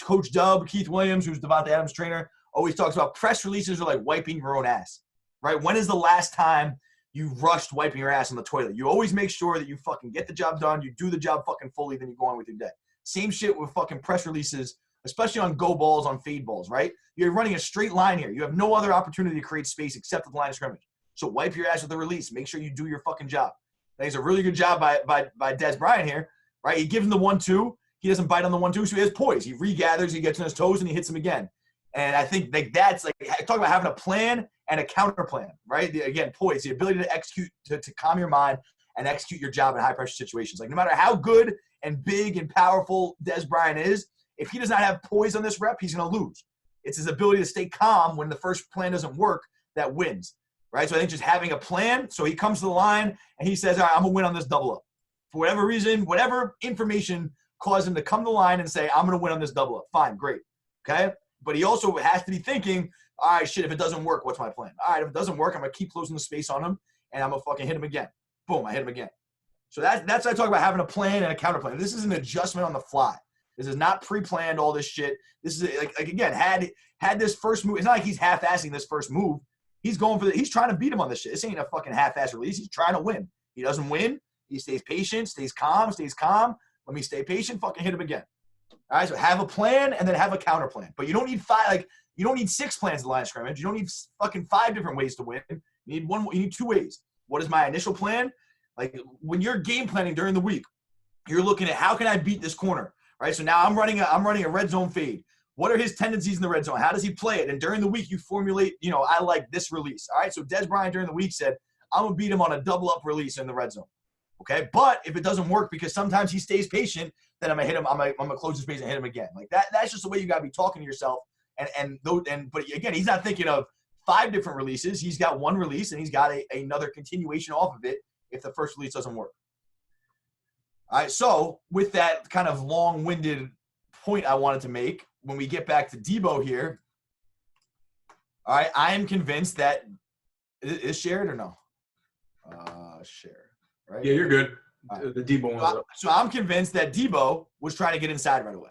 Coach Dub, Keith Williams, who's Davante Adams' trainer, always talks about press releases are like wiping your own ass, right? When is the last time you rushed wiping your ass on the toilet? You always make sure that you fucking get the job done, you do the job fucking fully, then you go on with your day. Same shit with fucking press releases, especially on go balls, on fade balls, right? You're running a straight line here. You have no other opportunity to create space except at the line of scrimmage. So wipe your ass with the release. Make sure you do your fucking job. I think it's a really good job by Dez Bryant here, right? He gives him the 1-2. He doesn't bite on the 1-2, so he has poise. He regathers, he gets on his toes, and he hits him again. And I think that's like talk about having a plan and a counter plan, right? Again, poise, the ability to execute, to calm your mind and execute your job in high pressure situations. Like, no matter how good and big and powerful Dez Bryant is, if he does not have poise on this rep, he's going to lose. It's his ability to stay calm when the first plan doesn't work that wins, right? So I think just having a plan. So he comes to the line and he says, all right, I'm going to win on this double up. For whatever reason, whatever information caused him to come to the line and say, I'm going to win on this double up. Fine, great, okay? But he also has to be thinking, all right, shit, if it doesn't work, what's my plan? All right, if it doesn't work, I'm going to keep closing the space on him, and I'm going to fucking hit him again. Boom, I hit him again. So that's what I talk about, having a plan and a counter plan. This is an adjustment on the fly. This is not pre-planned, all this shit. This is, like again, had this first move. It's not like he's half-assing this first move. He's going for he's trying to beat him on this shit. This ain't a fucking half-ass release. He's trying to win. He doesn't win. He stays patient, stays calm. Let me stay patient, fucking hit him again. All right, so have a plan and then have a counter plan. But you don't need you don't need 6 plans at the line of scrimmage. You don't need fucking 5 different ways to win. You need one. You need 2 ways. What is my initial plan? Like, when you're game planning during the week, you're looking at how can I beat this corner, right? So now I'm running a red zone fade. What are his tendencies in the red zone? How does he play it? And during the week, you formulate, I like this release. All right, so Dez Bryant during the week said, I'm going to beat him on a double up release in the red zone. Okay, but if it doesn't work because sometimes he stays patient, then I'm gonna hit him. I'm gonna close his space and hit him again. Like that. That's just the way you gotta be talking to yourself. But again, he's not thinking of 5 different releases. He's got 1 release and he's got another continuation off of it if the first release doesn't work. All right. So with that kind of long-winded point I wanted to make, when we get back to Deebo here, all right, I am convinced that is shared or no? Share. Right? Yeah, you're good. The Debo one. So I'm convinced that Debo was trying to get inside right away.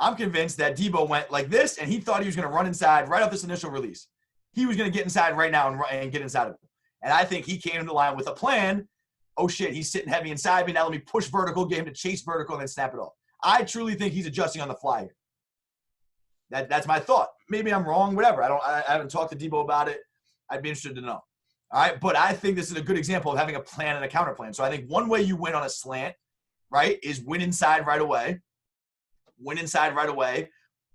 I'm convinced that Debo went like this, and he thought he was going to run inside right off this initial release. He was going to get inside right now and get inside of him. And I think he came to the line with a plan. Oh, shit, he's sitting heavy inside me. Now let me push vertical, get him to chase vertical, and then snap it off. I truly think he's adjusting on the fly here. That's my thought. Maybe I'm wrong, whatever. I haven't talked to Debo about it. I'd be interested to know. All right, but I think this is a good example of having a plan and a counter plan. So I think one way you win on a slant, right, is win inside right away. Win inside right away,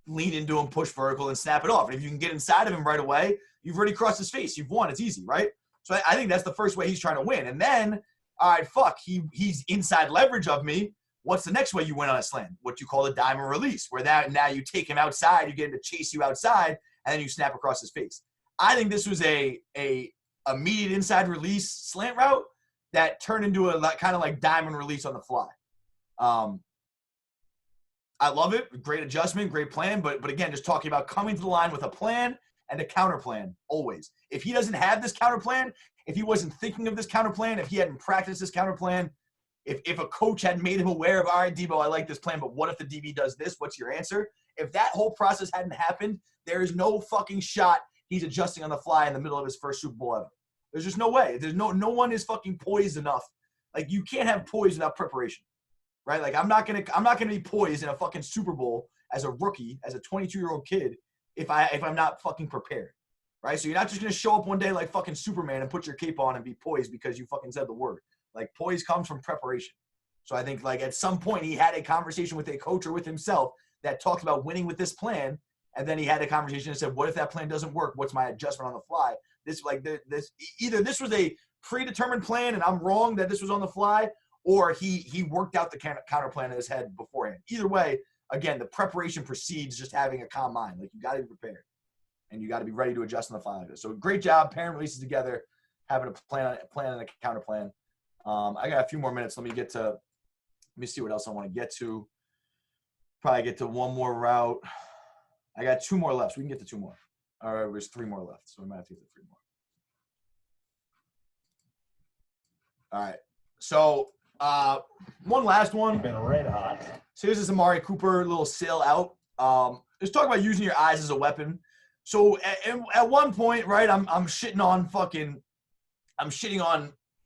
lean into him, push vertical, and snap it off. And if you can get inside of him right away, you've already crossed his face. You've won. It's easy, right? So I think that's the first way he's trying to win. And then, all right, fuck, he's inside leverage of me. What's the next way you win on a slant? What you call a diamond release, where now you take him outside, you get him to chase you outside, and then you snap across his face. I think this was a immediate inside release slant route that turned into a kind of like diamond release on the fly. I love it. Great adjustment, great plan. But again, just talking about coming to the line with a plan and a counter plan always. If he doesn't have this counter plan, if he wasn't thinking of this counter plan, if he hadn't practiced this counter plan, if a coach had made him aware of, all right, Debo, I like this plan, but what if the DB does this? What's your answer? If that whole process hadn't happened, there is no fucking shot he's adjusting on the fly in the middle of his first Super Bowl ever. There's just no way. There's no one is fucking poised enough. Like, you can't have poise without preparation. Right? Like, I'm not gonna be poised in a fucking Super Bowl as a rookie, as a 22-year-old kid, if I'm not fucking prepared. Right? So you're not just gonna show up one day like fucking Superman and put your cape on and be poised because you fucking said the word. Like, poise comes from preparation. So I think, like, at some point he had a conversation with a coach or with himself that talked about winning with this plan, and then he had a conversation and said, what if that plan doesn't work? What's my adjustment on the fly? Either this was a predetermined plan and I'm wrong that this was on the fly, or he worked out the counter plan in his head beforehand. Either way, again, the preparation precedes just having a calm mind. Like, you got to be prepared, and you got to be ready to adjust on the fly like this. So great job pairing releases together, having a plan and a counter plan. I got a few more minutes. Let me see what else I want to get to. Probably get to one more route. I got two more left. So we can get to two more. All right, there's three more left, so we might have to get to three more. All right. So one last one. Been red hot. So here's this Amari Cooper little sail out. Let's talk about using your eyes as a weapon. So at one point, right, I'm shitting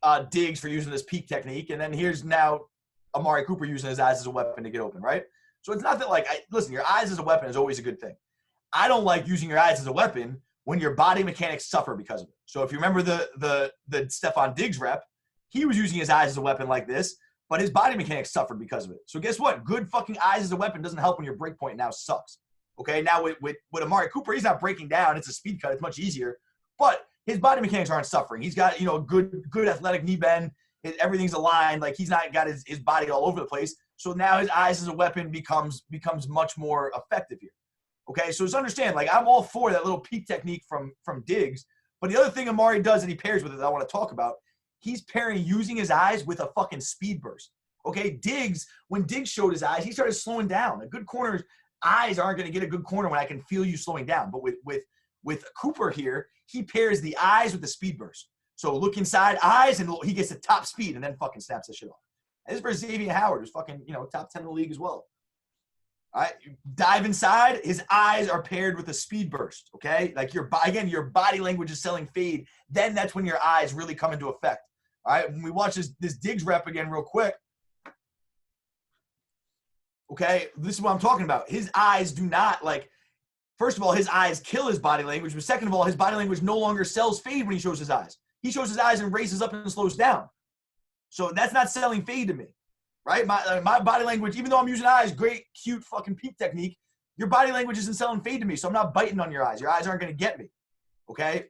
on Diggs for using this peak technique, and then here's now Amari Cooper using his eyes as a weapon to get open, right? So it's not that, like, listen, your eyes as a weapon is always a good thing. I don't like using your eyes as a weapon when your body mechanics suffer because of it. So if you remember the Stephon Diggs rep, he was using his eyes as a weapon like this, but his body mechanics suffered because of it. So guess what? Good fucking eyes as a weapon doesn't help when your break point now sucks. Okay, now with Amari Cooper, he's not breaking down. It's a speed cut. It's much easier. But his body mechanics aren't suffering. He's got, good athletic knee bend. Everything's aligned. Like, he's not got his body all over the place. So now his eyes as a weapon becomes much more effective here. Okay, so just understand, like, I'm all for that little peak technique from Diggs. But the other thing Amari does that he pairs with it that I want to talk about, he's pairing using his eyes with a fucking speed burst. Okay, Diggs, when Diggs showed his eyes, he started slowing down. A good corner's eyes aren't going to get a good corner when I can feel you slowing down. But with Cooper here, he pairs the eyes with the speed burst. So look inside, eyes, and he gets the top speed and then fucking snaps that shit off. And this is for Xavier Howard, who's fucking, top 10 in the league as well. All right, dive inside. His eyes are paired with a speed burst, okay? Like, your body language is selling fade. Then that's when your eyes really come into effect. All right, when we watch this Diggs rep again real quick, okay, this is what I'm talking about. His eyes do not, like, first of all, his eyes kill his body language, but second of all, his body language no longer sells fade when he shows his eyes. He shows his eyes and raises up and slows down. So that's not selling fade to me, right? My body language, even though I'm using eyes, great, cute fucking peak technique, your body language isn't selling fade to me, so I'm not biting on your eyes. Your eyes aren't going to get me, okay?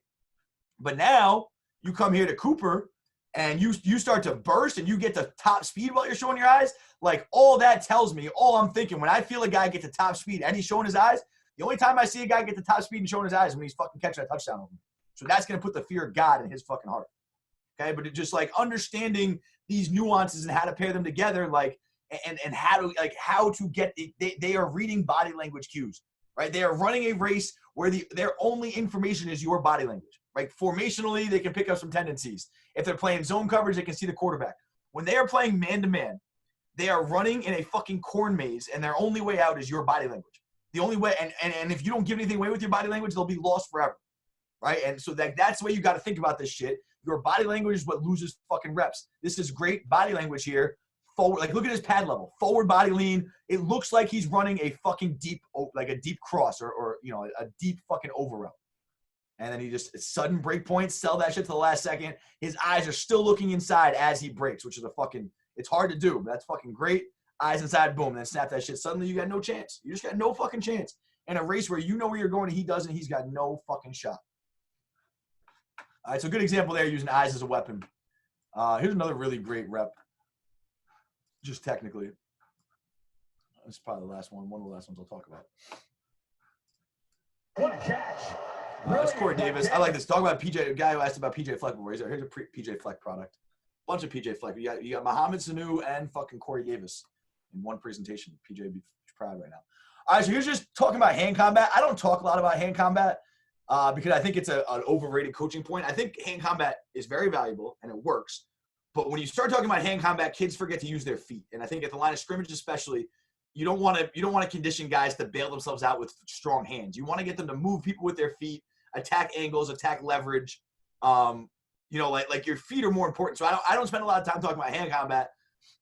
But now you come here to Cooper, and you start to burst, and you get to top speed while you're showing your eyes. Like, all that tells me, all I'm thinking, when I feel a guy get to top speed and he's showing his eyes, the only time I see a guy get to top speed and showing his eyes is when he's fucking catching a touchdown over me. So that's going to put the fear of God in his fucking heart. Okay, but it just, like, understanding these nuances and how to pair them together, like, and how to get it. They are reading body language cues, right? They are running a race where their only information is your body language. Right? Formationally, they can pick up some tendencies. If they're playing zone coverage, they can see the quarterback. When they are playing man-to-man, they are running in a fucking corn maze, and their only way out is your body language. The only way, and if you don't give anything away with your body language, they'll be lost forever, right? And so that's the way you got to think about this shit. Your body language is what loses fucking reps. This is great body language here. Forward, like look at his pad level. Forward body lean. It looks like he's running a fucking deep, like a deep cross or you know, a deep fucking over route. And then he just sudden break points, sell that shit to the last second. His eyes are still looking inside as he breaks, which is it's hard to do, but that's fucking great. Eyes inside, boom, then snap that shit. Suddenly you got no chance. You just got no fucking chance. In a race where you know where you're going and he doesn't, he's got no fucking shot. All right, so good example there, using eyes as a weapon. Here's another really great rep. Just technically. This is probably the last one. One of the last ones I'll talk about. What a catch. That's Corey Davis. I like this. Talk about PJ, a guy who asked about PJ Fleck before. Here's a PJ Fleck product. Bunch of PJ Fleck. You got Mohamed Sanu and fucking Corey Davis in one presentation. PJ would be proud right now. All right, so here's just talking about hand combat. I don't talk a lot about hand combat because I think it's an overrated coaching point. I think hand combat is very valuable and it works. But when you start talking about hand combat, kids forget to use their feet. And I think at the line of scrimmage especially, you don't want to condition guys to bail themselves out with strong hands. You want to get them to move people with their feet, attack angles, attack leverage. You know, like your feet are more important. So I don't spend a lot of time talking about hand combat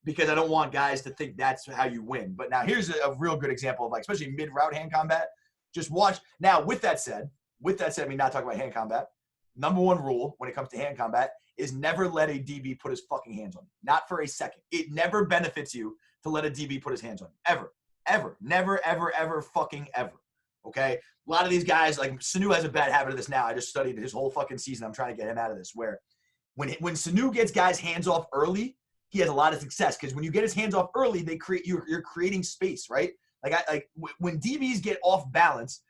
because I don't want guys to think that's how you win. But now here's a real good example of, like, especially mid-route hand combat. Just watch. Now, with that said, me not talking about hand combat, number one rule when it comes to hand combat is never let a DB put his fucking hands on you. Not for a second. It never benefits you to let a DB put his hands on you. Ever. Ever. Never, ever, ever, fucking ever. Okay? A lot of these guys, like Sanu has a bad habit of this now. I just studied his whole fucking season. I'm trying to get him out of this, where when Sanu gets guys' hands off early, he has a lot of success, because when you get his hands off early, you're creating space, right? Like when DBs get off balance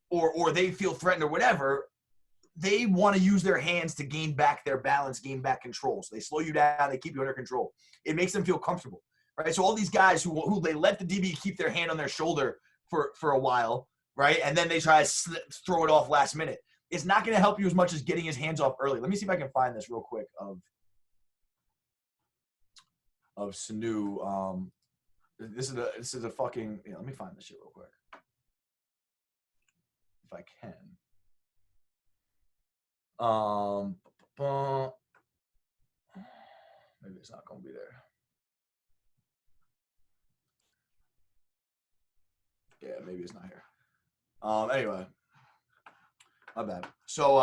or they feel threatened or whatever, they want to use their hands to gain back their balance, gain back control. So they slow you down, they keep you under control. It makes them feel comfortable, right? So all these guys who they let the DB keep their hand on their shoulder for a while, right? And then they try to throw it off last minute. It's not going to help you as much as getting his hands off early. Let me see if I can find this real quick of Sanu. This is a fucking, let me find this shit real quick. If I can. Maybe it's not going to be there. Yeah, maybe it's not here. Anyway, my bad. So,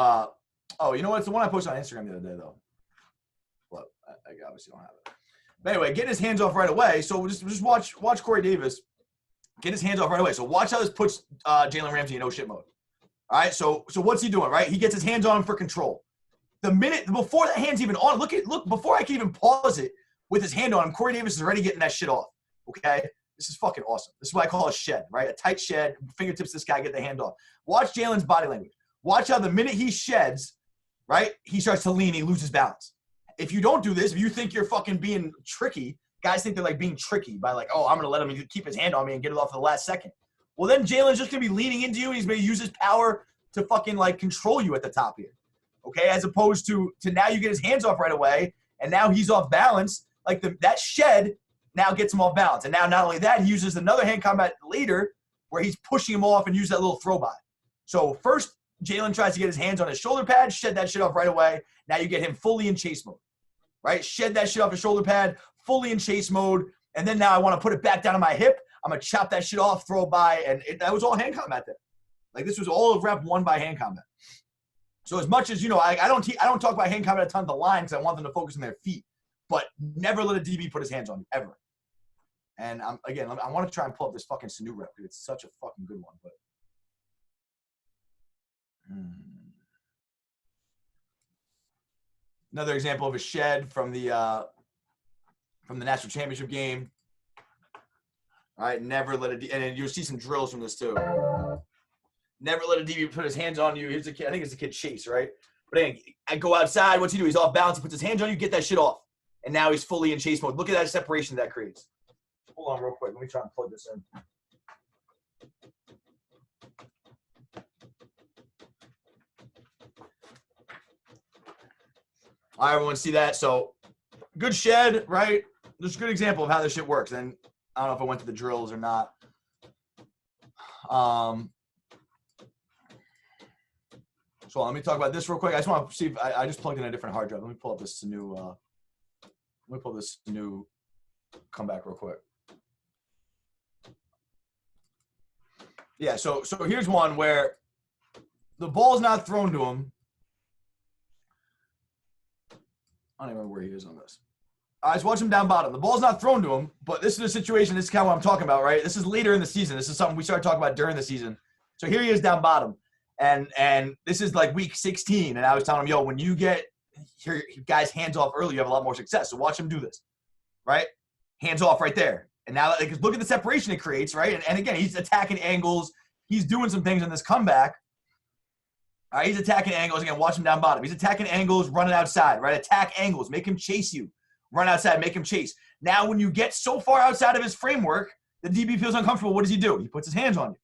oh, you know what? It's the one I posted on Instagram the other day, though. But I obviously don't have it. But anyway, getting his hands off right away. So just watch Corey Davis get his hands off right away. So watch how this puts Jalen Ramsey in oh shit mode. All right, so what's he doing, right? He gets his hands on him for control. The minute before the hand's even on, look, before I can even pause it with his hand on him, Corey Davis is already getting that shit off, okay? This is fucking awesome. This is what I call a shed, right? A tight shed, fingertips this guy, get the hand off. Watch Jalen's body language. Watch how the minute he sheds, right, he starts to lean, he loses balance. If you don't do this, if you think you're fucking being tricky, guys think they're like being tricky by like, oh, I'm going to let him keep his hand on me and get it off at the last second. Well, then Jalen's just going to be leaning into you, and he's going to use his power to fucking, like, control you at the top here, okay? As opposed to now you get his hands off right away, and now he's off balance. Like, that shed now gets him off balance. And now not only that, he uses another hand combat later where he's pushing him off and use that little throw by. So first, Jalen tries to get his hands on his shoulder pad, shed that shit off right away. Now you get him fully in chase mode, right? Shed that shit off his shoulder pad, fully in chase mode, and then now I want to put it back down on my hip. I'm going to chop that shit off, throw it by, and that was all hand combat there. Like, this was all of rep one by hand combat. So as much as, I don't talk about hand combat a ton at the line because I want them to focus on their feet, but never let a DB put his hands on you, ever. And I want to try and pull up this fucking Sanu rep because it's such a fucking good one. But another example of a shed from the national championship game. All right, never let and then you'll see some drills from this too. Never let a DB put his hands on you. Here's a kid. I think it's a kid Chase, right? But anyway, I go outside. What's he do? He's off balance. He puts his hands on you. Get that shit off. And now he's fully in chase mode. Look at that separation that creates. Hold on real quick. Let me try and plug this in. All right, everyone see that? So good shed, right? Just a good example of how this shit works. And I don't know if I went to the drills or not. So let me talk about this real quick. I just want to see if I just plugged in a different hard drive. Let me pull up this new. Let me pull this new comeback real quick. Yeah. So here's one where the ball's not thrown to him. I don't even remember where he is on this. I just watch him down bottom. The ball's not thrown to him, but this is a situation. This is kind of what I'm talking about, right? This is later in the season. This is something we started talking about during the season. So here he is down bottom. And this is like week 16. And I was telling him, yo, when you get your guys hands off early, you have a lot more success. So watch him do this, right? Hands off right there. And now like, look at the separation it creates, right? And again, he's attacking angles. He's doing some things in this comeback. All right, he's attacking angles. Again, watch him down bottom. He's attacking angles, running outside, right? Attack angles. Make him chase you. Run outside, make him chase. Now, when you get so far outside of his framework, the DB feels uncomfortable. What does he do? He puts his hands on you,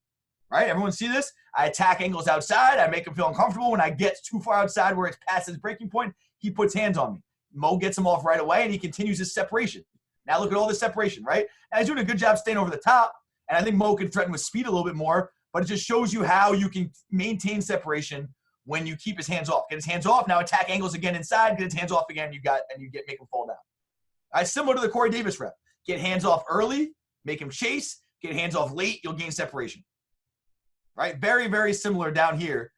right? Everyone see this? I attack angles outside. I make him feel uncomfortable. When I get too far outside where it's past his breaking point, he puts hands on me. Mo gets him off right away, and he continues his separation. Now, look at all this separation, right? And he's doing a good job staying over the top, and I think Mo can threaten with speed a little bit more, but it just shows you how you can maintain separation when you keep his hands off. Get his hands off. Now attack angles again inside. Get his hands off again. Make him fall down. All right, similar to the Corey Davis rep. Get hands off early, make him chase. Get hands off late, you'll gain separation. Right? Very, very similar down here.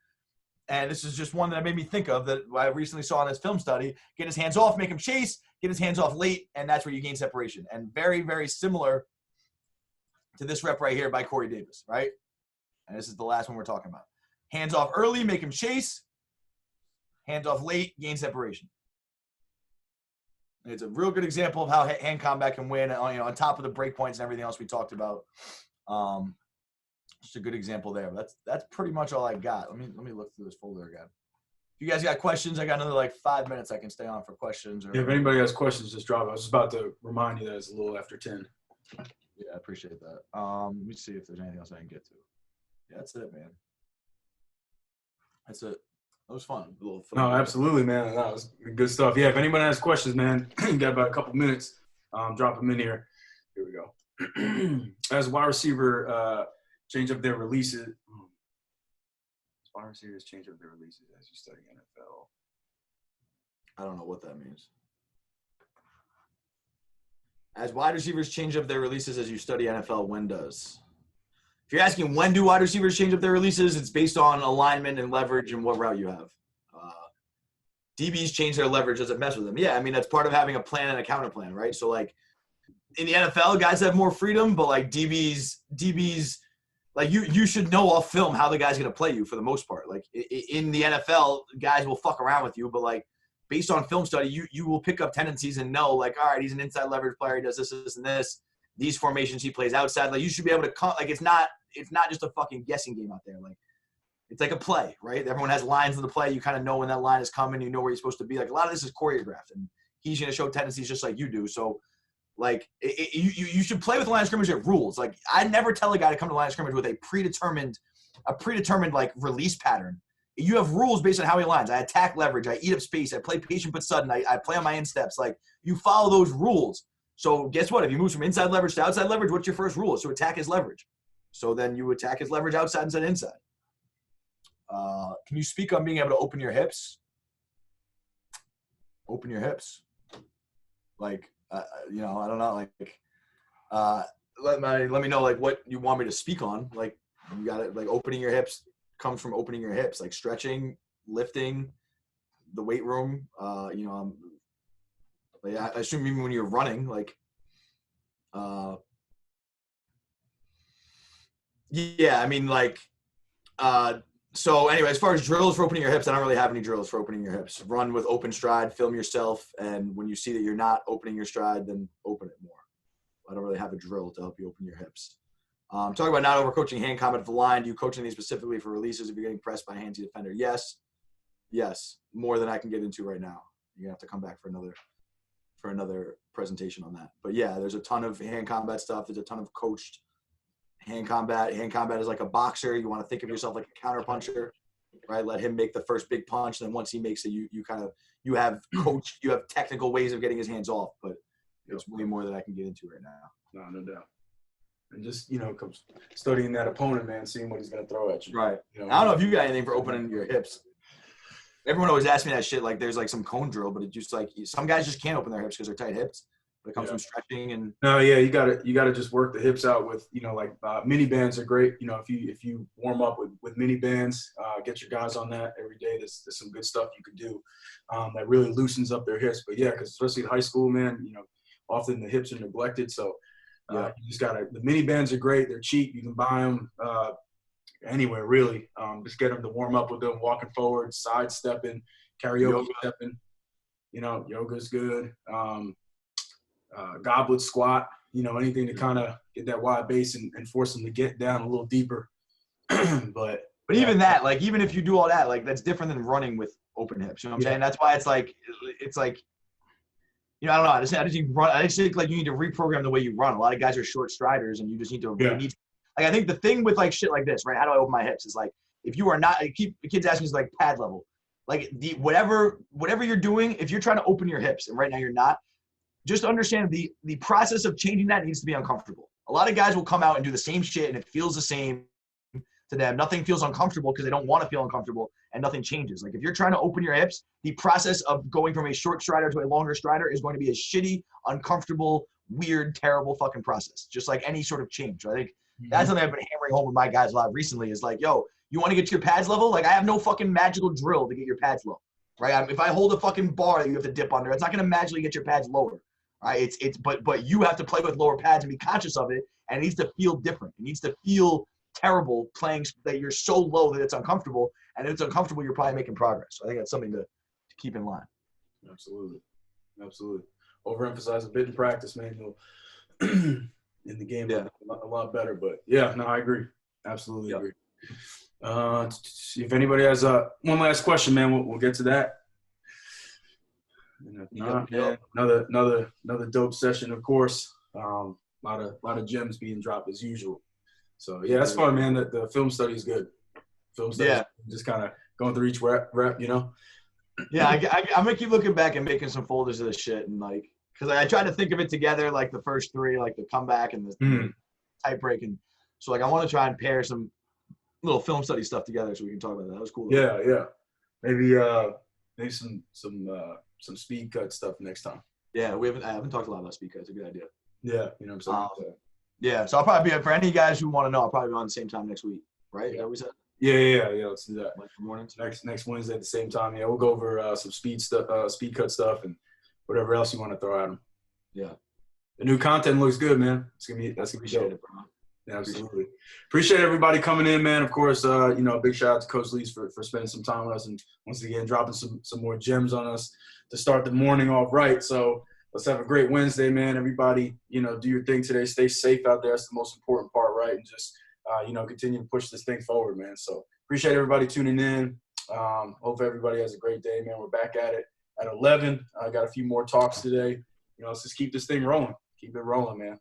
And this is just one that made me think of that I recently saw in this film study. Get his hands off, make him chase. Get his hands off late, and that's where you gain separation. And very, very similar to this rep right here by Corey Davis, right? And this is the last one we're talking about. Hands off early, make him chase. Hands off late, gain separation. It's a real good example of how hand combat can win, on top of the break points and everything else we talked about. Just a good example there. That's pretty much all I got. Let me look through this folder again. If you guys got questions, I got another like 5 minutes I can stay on for questions. If anybody has questions, just drop it. I was just about to remind you that it's a little after 10. Yeah, I appreciate that. Let me see if there's anything else I can get to. Yeah, that's it, man. That's it. That was fun. No, absolutely, man. That was good stuff. Yeah, if anybody has questions, man, you got about a couple minutes. Drop them in here. Here we go. As wide receiver change up their releases. As wide receivers change up their releases as you study NFL. I don't know what that means. As wide receivers change up their releases as you study NFL, when does? If you're asking when do wide receivers change up their releases, it's based on alignment and leverage and what route you have. DBs change their leverage. Does it mess with them? Yeah, I mean, that's part of having a plan and a counter plan, right? So, like, in the NFL, guys have more freedom, but, like, DBs, like, you should know off film how the guy's going to play you for the most part. Like, in the NFL, guys will fuck around with you, but, like, based on film study, you will pick up tendencies and know, like, all right, he's an inside leverage player. He does this, this, and this. These formations he plays outside. Like, you should be able to – like, it's not just a fucking guessing game out there. Like, it's like a play, right? Everyone has lines in the play. You kind of know when that line is coming. You know where you're supposed to be. Like, a lot of this is choreographed, and he's going to show tendencies just like you do. So, like, you should play with the line of scrimmage at rules. Like, I never tell a guy to come to the line of scrimmage with a predetermined like release pattern. You have rules based on how he lines. I attack leverage. I eat up space. I play patient but sudden. I play on my insteps. Like, you follow those rules. So guess what? If you move from inside leverage to outside leverage, what's your first rule? It's to attack his leverage. So then you attack his leverage outside instead of inside. Can you speak on being able to open your hips? Open your hips. Like, I don't know. Like, let me know, like, what you want me to speak on. Like, you got it. Like, opening your hips comes from opening your hips. Like, stretching, lifting, the weight room. Like, I assume even when you're running, like, yeah, I mean, like, so anyway, as far as drills for opening your hips, I don't really have any drills for opening your hips. Run with open stride, film yourself, and when you see that you're not opening your stride, then open it more. I don't really have a drill to help you open your hips. Talking about not overcoaching hand combat at the line. Do you coach anything specifically for releases if you're getting pressed by a handsy defender? Yes, more than I can get into right now. You're gonna have to come back for another presentation on that. But yeah, there's a ton of hand combat stuff. There's a ton of coached hand combat. Hand combat is like a boxer. You want to think of yourself like a counter puncher. right? Let him make the first big punch. Then once he makes it, you have technical ways of getting his hands off, but it's way more than I can get into right now. No doubt. And just, studying that opponent, man, seeing what he's going to throw at you. Right. I don't know if you got anything for opening your hips. Everyone always asks me that shit, like there's like some cone drill, but it's just like some guys just can't open their hips because they're tight hips. But it comes from stretching and. No, yeah, you gotta just work the hips out with, mini bands are great. If you warm up with mini bands, get your guys on that every day. There's some good stuff you can do that really loosens up their hips. But yeah, because especially in high school, man, often the hips are neglected. So you just the mini bands are great. They're cheap. You can buy them anywhere really. Just get them to warm up with them, walking forward, side stepping, karaoke stepping. Yoga's good. Goblet squat, anything to kind of get that wide base and force them to get down a little deeper. but even that, like, even if you do all that, like, that's different than running with open hips. You know what I'm saying? That's why it's like, I don't know. I just think like you need to reprogram the way you run. A lot of guys are short striders, and you just need to I think the thing with like shit like this, right? How do I open my hips? Is like, if you are not, the kids asking is like pad level, like whatever you're doing, if you're trying to open your hips, and right now you're not. Just understand the process of changing that needs to be uncomfortable. A lot of guys will come out and do the same shit and it feels the same to them. Nothing feels uncomfortable because they don't want to feel uncomfortable, and nothing changes. Like if you're trying to open your hips, the process of going from a short strider to a longer strider is going to be a shitty, uncomfortable, weird, terrible fucking process. Just like any sort of change. I think that's something I've been hammering home with my guys a lot recently is like, yo, you want to get to your pads level? Like I have no fucking magical drill to get your pads low, right? If I hold a fucking bar that you have to dip under, it's not going to magically get your pads lower. Right? But you have to play with lower pads and be conscious of it, and it needs to feel different. It needs to feel terrible playing that you're so low that it's uncomfortable, and if it's uncomfortable, you're probably making progress. So I think that's something to keep in line. Absolutely. Overemphasize a bit in practice, man. You'll in the game a lot better. But yeah, no, I agree. Absolutely agree. If anybody has one last question, man, we'll get to that. Another dope session, of course. A lot of gems being dropped as usual. So yeah, that's fun, man. The film study is good. Film study, just kind of going through each rep, Yeah, I'm gonna keep looking back and making some folders of this shit, and like, because I tried to think of it together, like the first three, like the comeback and the tight break, and so like I want to try and pair some little film study stuff together so we can talk about that. That was cool. Yeah. Maybe some speed cut stuff next time. Yeah, I haven't talked a lot about speed cut. It's a good idea. Yeah, I'm saying. Yeah, so I'll probably be, for any guys who want to know, I'll probably be on the same time next week, right? Is that what we said? Yeah, let's do that. Like for mornings? Next Wednesday at the same time. Yeah, we'll go over some speed cut stuff, and whatever else you want to throw at them. Yeah. The new content looks good, man. That's gonna be dope. Yeah, absolutely. Appreciate everybody coming in, man. Of course, big shout out to Coach Lees for spending some time with us and once again dropping some more gems on us to start the morning off right. So let's have a great Wednesday, man. Everybody, do your thing today. Stay safe out there. That's the most important part, right? And just, continue to push this thing forward, man. So appreciate everybody tuning in. Hope everybody has a great day, man. We're back at it at 11. I got a few more talks today. Let's just keep this thing rolling. Keep it rolling, man.